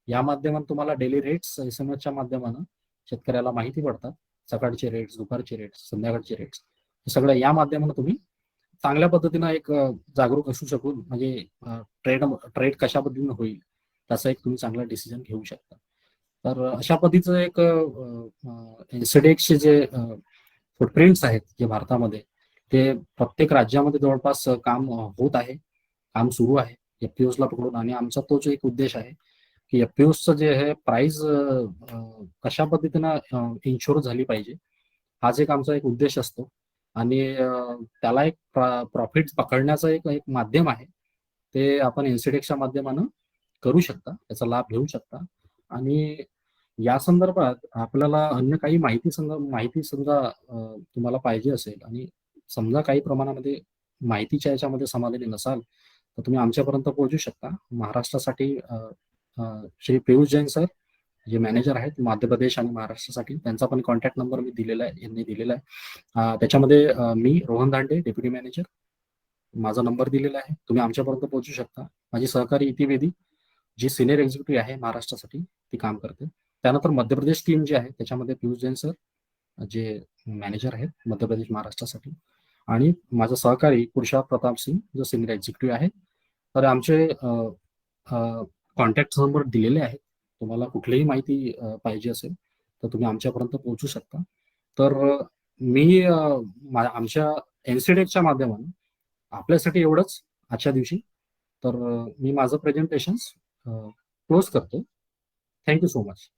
या माध्यमातून तुम्हाला डेली रेट्स SMS च्या माध्यमानं शेतकऱ्याला माहिती पडतात. सकाळचे रेट्स, दुपारचे रेट्स, संध्याकाळचे रेट्स, हे सगळं या माध्यमानं तुम्ही चांगल्या पद्धतीनं एक जागरूक असू शकून म्हणजे ट्रेड कशा पद्धतीनं होईल त्याचा एक तुम्ही चांगला डिसिजन घेऊ शकता. तर अशा पद्धतीचं एक एनसीडीएक्सचे जे फुटप्रिंट्स आहेत जे भारतामध्ये ते प्रत्येक राज्यामध्ये जवळपास काम होत आहे, काम सुरू आहे एफपीओजला पकडून. आणि आमचा तोच एक उद्देश आहे की एफपीओजचं जे आहे प्राइस कशा पद्धतीनं इन्शुअर झाली पाहिजे, हाच एक आमचा एक उद्देश असतो. आणि त्याला एक प्रॉफिट पकडण्याचं एक माध्यम आहे, ते आपण एनसीडीएक्सच्या माध्यमानं करू शकता, त्याचा लाभ घेऊ शकता. आणि या संदर्भात आपल्याला अन्य काही माहिती समजा तुम्हाला पाहिजे असेल आणि समजा काही प्रमाणामध्ये माहितीच्या याच्यामध्ये समाधानी नसाल तर तुम्ही आमच्यापर्यंत पोहोचू शकता. महाराष्ट्रासाठी श्री पियुष जैन सर जे मॅनेजर आहेत मध्य प्रदेश आणि महाराष्ट्रासाठी, त्यांचा पण कॉन्टॅक्ट नंबर मी दिलेला आहे, यांनी दिलेला आहे. त्याच्यामध्ये मी रोहन दांडे डेप्युटी मॅनेजर, माझा नंबर दिलेला आहे, तुम्ही आमच्यापर्यंत पोहोचू शकता. माझी सहकारी इतिवेदी जी सिनियर एक्झिक्युटिव्ह आहे महाराष्ट्रासाठी, ती काम करते. त्यानंतर मध्य प्रदेश टीम जी आहे त्याच्यामध्ये पियुष जैन सर जे मॅनेजर आहेत मध्य प्रदेश महाराष्ट्रासाठी, आणि माझा सहकारी पुरुषोत्तम प्रताप सिंग जो सिनियर एक्झिक्युटिव्ह आहे. तर आमचे कॉन्टॅक्ट नंबर दिलेले आहेत. तुम्हाला कुठलीही माहिती पाहिजे असेल तर तुम्ही आमच्यापर्यंत पोहोचू शकता. तर मी आमच्या एनसीडेकच्या माध्यमाने आपल्यासाठी एवढंच आजच्या दिवशी. तर मी माझं प्रेझेंटेशन क्लोज करतो. Thank you so much.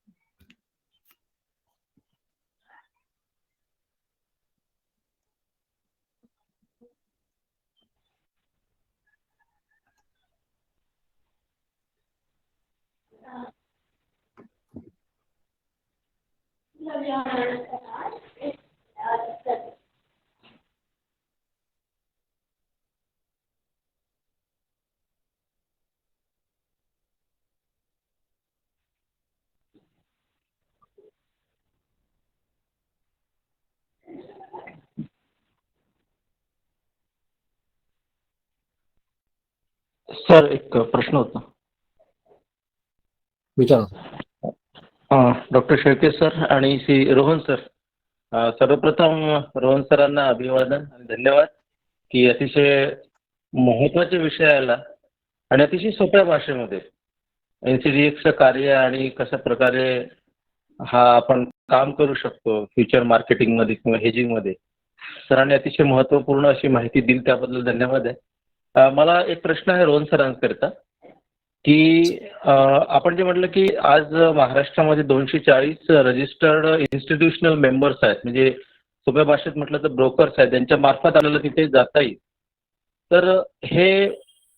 सर एक प्रश्न होता. विचारा. डॉक्टर शेळके सर आणि श्री रोहन सर, सर्वप्रथम रोहन सरांना अभिवादन आणि धन्यवाद की अतिशय महत्त्वाच्या विषयाला आणि अतिशय सोप्या भाषेमध्ये एनसीडीएक्सचं कार्य आणि कशा प्रकारे हा आपण काम करू शकतो फ्युचर मार्केटिंगमध्ये किंवा हेजिंगमध्ये, सरांनी अतिशय महत्त्वपूर्ण अशी माहिती दिली, त्याबद्दल धन्यवाद आहे. मला एक प्रश्न आहे रोहन सरांकरता की आपण जे म्हटलं की आज महाराष्ट्रामध्ये 240 रजिस्टर्ड इन्स्टिट्यूशनल मेंबर्स आहेत, म्हणजे सोप्या भाषेत म्हटलं तर ब्रोकर्स आहेत, त्यांच्या मार्फत आपल्याला तिथे जाता येईल. तर हे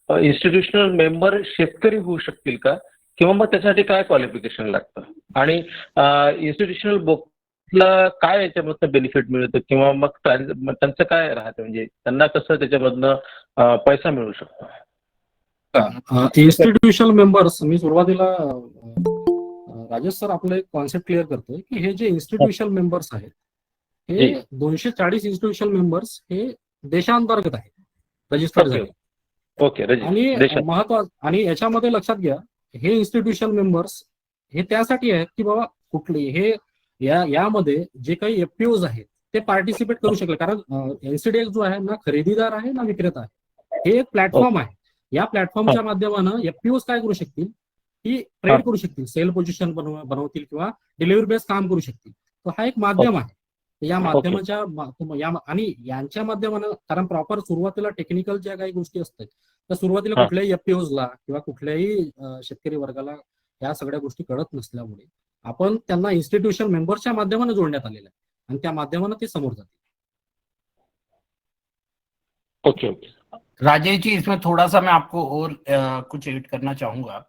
इन्स्टिट्यूशनल मेंबर शेतकरी होऊ शकतील का, किंवा मग त्यासाठी काय क्वालिफिकेशन लागतं, आणि इन्स्टिट्यूशनल बोकला काय याच्यामधनं बेनिफिट मिळतं, किंवा मग त्यांचं काय राहतं, म्हणजे त्यांना कसं त्याच्यामधनं पैसा मिळू शकतो. इन्स्टिट्यूशनल मेंबर्स, मी सुरुवातीला राजेश सर आपलं एक कॉन्सेप्ट क्लिअर करतोय की हे जे इन्स्टिट्यूशनल मेंबर्स आहेत हे 240 इन्स्टिट्यूशनल मेंबर्स हे देशांतर्गत आहेत, रजिस्टर्ड झाले. ओके. आणि महत्वाचं, आणि याच्यामध्ये लक्षात घ्या हे इन्स्टिट्यूशनल मेंबर्स हे त्यासाठी आहेत की बाबा कुठले हे यामध्ये जे काही एफपीओज आहेत ते पार्टिसिपेट करू शकले, कारण एनसीडीएक्स जो आहे ना खरेदीदार आहे ना विक्रेता आहे, हे एक प्लॅटफॉर्म आहे. या प्लॅटफॉर्मच्या माध्यमानं एफपीओज काय करू शकतील की ट्रेड करू शकतील, सेल पोझिशन बनवतील किंवा डिलिव्हरी बेस काम करू शकतील. तर हा एक माध्यम आहे. या माध्यमाच्या आणि यांच्या माध्यमानं, कारण प्रॉपर सुरुवातीला टेक्निकल ज्या काही गोष्टी असतात तर सुरुवातीला कुठल्याही एफपीओजला किंवा कुठल्याही शेतकरी वर्गाला या सगळ्या गोष्टी कळत नसल्यामुळे आपण त्यांना इन्स्टिट्यूशन मेंबर्सच्या माध्यमानं जोडण्यात आलेलं आहे आणि त्या माध्यमानं ते समोर जातील. ओके. राजेश जी, इसमें थोड़ा सा मैं आपको और कुछ ऐड करना चाहूंगा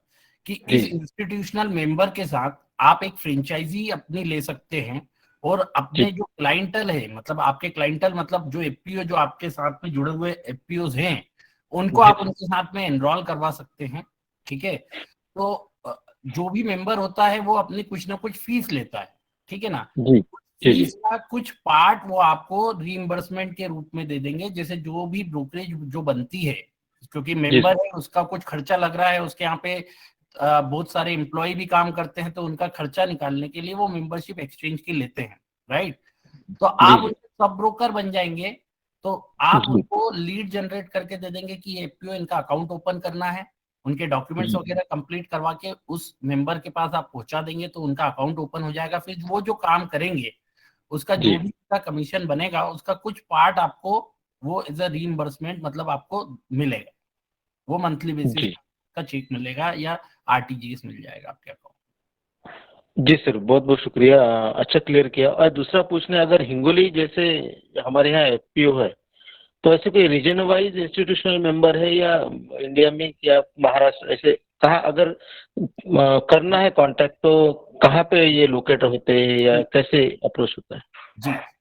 कि इस इंस्टीट्यूशनल मेंबर के साथ आप एक फ्रेंचाइजी अपनी ले सकते हैं, और अपने जो क्लाइंटल है, मतलब आपके क्लाइंटल मतलब जो एफपीओ जो आपके साथ में जुड़े हुए एफपीओज हैं उनको आप उनके साथ में एनरोल करवा सकते हैं. ठीक है. तो जो भी मेंबर होता है वो अपनी कुछ ना कुछ फीस लेता है. ठीक है ना. फीस का कुछ पार्ट वो आपको रीइंबर्समेंट के रूप में दे देंगे, जैसे जो भी ब्रोकरेज जो बनती है, क्योंकि मेंबर है उसका कुछ खर्चा लग रहा है, उसके यहाँ पे बहुत सारे एम्प्लॉय भी काम करते हैं, तो उनका खर्चा निकालने के लिए वो मेंबरशिप एक्सचेंज की लेते हैं. राइट. तो आप उनके सब ब्रोकर बन जाएंगे, तो आप उनको लीड जनरेट करके दे देंगे कि एफपीओ इनका अकाउंट ओपन करना है, उनके डॉक्यूमेंट्स वगैरह कंप्लीट करवा के उस मेंबर के पास आप पहुंचा देंगे, तो उनका अकाउंट ओपन हो जाएगा. फिर वो जो काम करेंगे उसका जो भी कमीशन बनेगा उसका कुछ पार्ट आपको वो एज अ रीइंबर्समेंट मतलब आपको मिलेगा, वो मंथली बेसिस का चेक मिलेगा या आरटीजीएस मिल जाएगा आपके अकाउंट. जी सर, बहुत बहुत शुक्रिया, अच्छा क्लियर किया. और दूसरा पूछना, अगर हिंगोली जैसे हमारे यहाँ एफपीओ है, तो ऐसे कोई रीजन वाइज इंस्टीट्यूशनल मेंबर है या इंडिया में या महाराष्ट्र, ऐसे कहाँ अगर करना है कांटेक्ट तो कहाँ पे ये लोकेट होते हैं या कैसे अप्रोच होता है?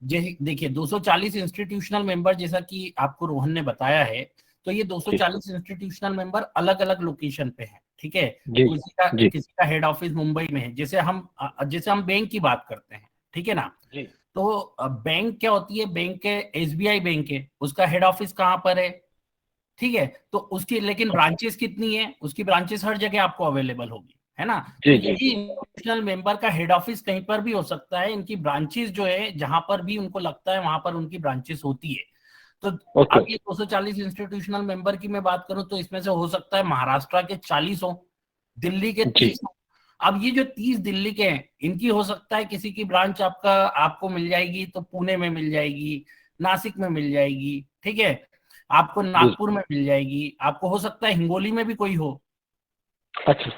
जी देखिए 240 इंस्टीट्यूशनल मेंबर जैसा कि आपको रोहन ने बताया है, तो ये 240 इंस्टीट्यूशनल मेंबर अलग अलग लोकेशन पे हैं, ठीक है। जी जी किसी का हेड ऑफिस मुंबई में है, जैसे हम बैंक की बात करते हैं, ठीक है ना। जी तो बैंक क्या होती है, बैंक के एसबीआई बैंक है, उसका हेड ऑफिस कहाँ पर है, ठीक है। तो उसकी लेकिन ब्रांचेस कितनी है, उसकी ब्रांचेस हर जगह आपको अवेलेबल होगी, है ना। तो जी जी यही इंस्टीट्यूशनल मेंबर का हेड ऑफिस कहीं पर भी हो सकता है, इनकी ब्रांचेस जो है जहां पर भी उनको लगता है वहां पर उनकी ब्रांचेस होती है। तो ओके अब ये 240 इंस्टीट्यूशनल मेंबर की मैं बात करूं तो इसमें से हो सकता है महाराष्ट्र के 40 हो, दिल्ली के जी 30 हो। अब ये जो 30 दिल्ली के हैं, इनकी हो सकता है किसी की ब्रांच आपको मिल जाएगी तो पुणे में मिल जाएगी, नासिक में मिल जाएगी, ठीक है। आपको जी नागपुर में मिल जाएगी, आपको हो सकता है हिंगोली में भी कोई हो, अच्छा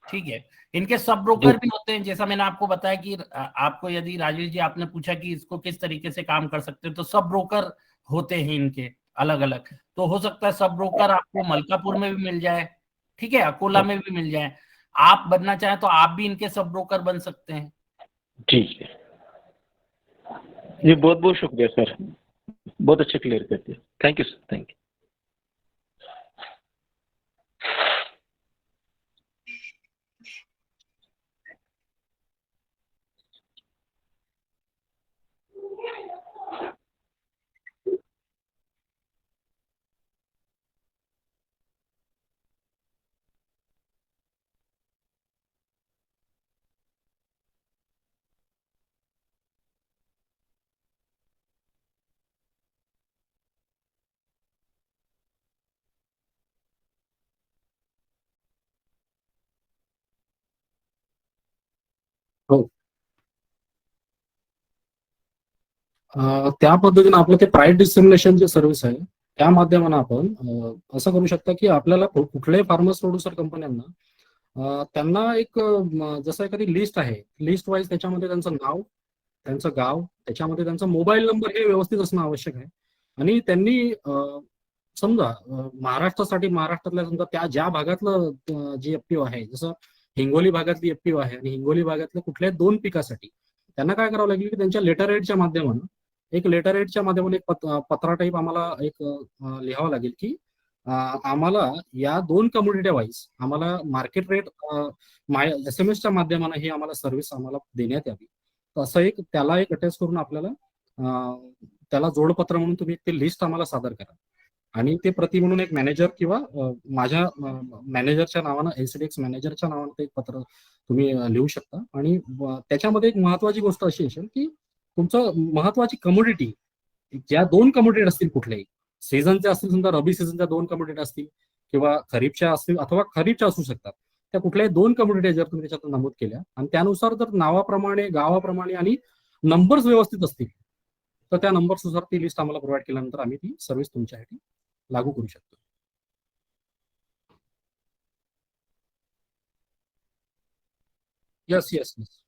ठीक है। इनके सब जी ब्रोकर भी होते हैं, जैसा मैंने आपको बताया कि आपको यदि राजेश जी आपने पूछा कि इसको किस तरीके से काम कर सकते हैं, तो सब ब्रोकर होते हैं इनके अलग अलग। तो हो सकता है सब ब्रोकर आपको मलकापुर में भी मिल जाए, ठीक है, अकोला में भी मिल जाए। आप बनना चाहें तो आप भी इनके सब ब्रोकर बन सकते हैं, जी जी जी, ठीक है। बहुत बहुत शुक्रिया सर, बहुत अच्छे क्लियर कर दिया, thank you sir, thank you. हो. त्या पद्धतीने आपलं ते प्राईस डिस्क्रिमिनेशन जे सर्व्हिस आहे त्या माध्यमाने आपण असं करू शकता की आपल्याला कुठल्याही फार्मर्स प्रोड्युसर कंपन्यांना त्यांना एक जसं एखादी लिस्ट आहे, लिस्ट वाईज त्याच्यामध्ये त्यांचं नाव, त्यांचं गाव, त्याच्यामध्ये त्यांचा मोबाईल नंबर हे व्यवस्थित असणं आवश्यक आहे. आणि त्यांनी समजा महाराष्ट्रासाठी महाराष्ट्रातल्या समजा त्या ज्या भागातलं जी एफपीओ आहे, जसं हिंगोली भागातली एफपीओ आहे आणि हिंगोली भागातल्या कुठल्याही 2 पिकासाठी त्यांना काय करावं लागेल की त्यांच्या लेटर हेडच्या माध्यमानं एक लेटर हेडच्या माध्यमाने एक पत्रा टाईप आम्हाला एक लिहावं लागेल की आम्हाला या 2 कम्युनिटी वाईज आम्हाला मार्केट रेट एसएमएसच्या माध्यमाने ही आम्हाला सर्व्हिस आम्हाला देण्यात यावी. तर असं एक त्याला एक अटॅच करून आपल्याला त्याला जोडपत्र म्हणून तुम्ही ते लिस्ट आम्हाला सादर करा. आणि ते प्रति म्हणून एक मॅनेजर किंवा माझ्या मॅनेजरच्या नावानं एलसीडीएक्स मॅनेजरच्या नावानं ते एक पत्र तुम्ही लिहू शकता. आणि त्याच्यामध्ये एक महत्वाची गोष्ट अशी असेल की तुमचं महत्वाची कमोडिटी ज्या 2 कमोडिटी असतील कुठल्याही सीझनच्या असतील, समजा रबी सीझनच्या 2 कमोडिटी असतील किंवा खरीपच्या असतील अथवा खरीपच्या असू शकतात, त्या कुठल्याही 2 कमोडिटी जर तुम्ही त्याच्यात नमूद केल्या आणि त्यानुसार जर नावाप्रमाणे गावाप्रमाणे आणि नंबर्स व्यवस्थित असतील तर त्या नंबर्सनुसार ती लिस्ट आम्हाला प्रोव्हाइड केल्यानंतर आम्ही ती सर्व्हिस तुमच्यासाठी लागू करू शकतो. Yes yes yes.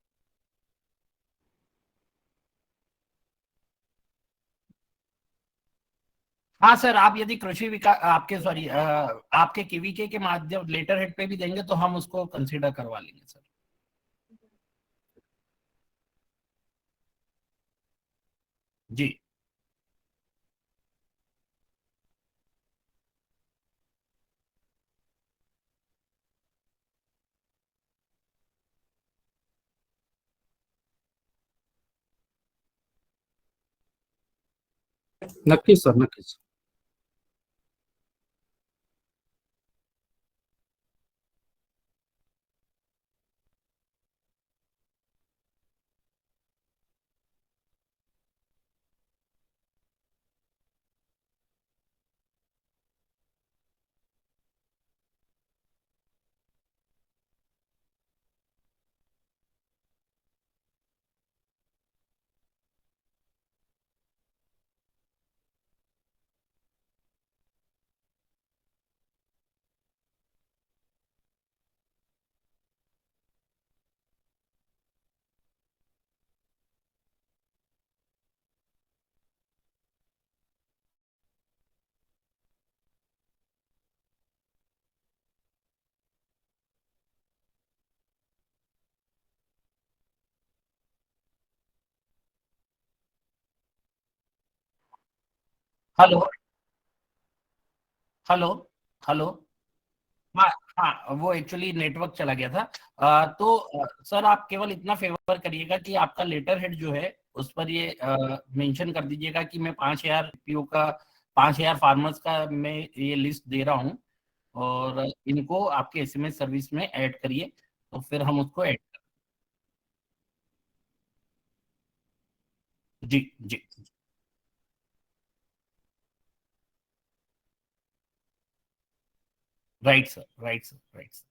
हाँ सर, आप यदि कृषि विकास आपके सॉरी आपके केवीके के माध्यम लेटर हेड पे भी देंगे तो हम उसको कंसीडर करवा लेंगे सर। जी नक्कीच सर, नक्कीच. हेलो। हेलो। हेलो। हाँ। हाँ, वो एक्चुअली नेटवर्क चला गया था। सर आप केवल इतना फेवर करिएगा कि आपका लेटर हेड जो है उस पर ये मेंशन कर दीजिएगा कि मैं 5,000 पीओ का, 5,000 फार्मर्स का मैं ये लिस्ट दे रहा हूँ, और इनको आपके एसएमएस सर्विस में ऐड करिए, तो फिर हम उसको ऐड। जी। जी। Right sir, right sir, right sir.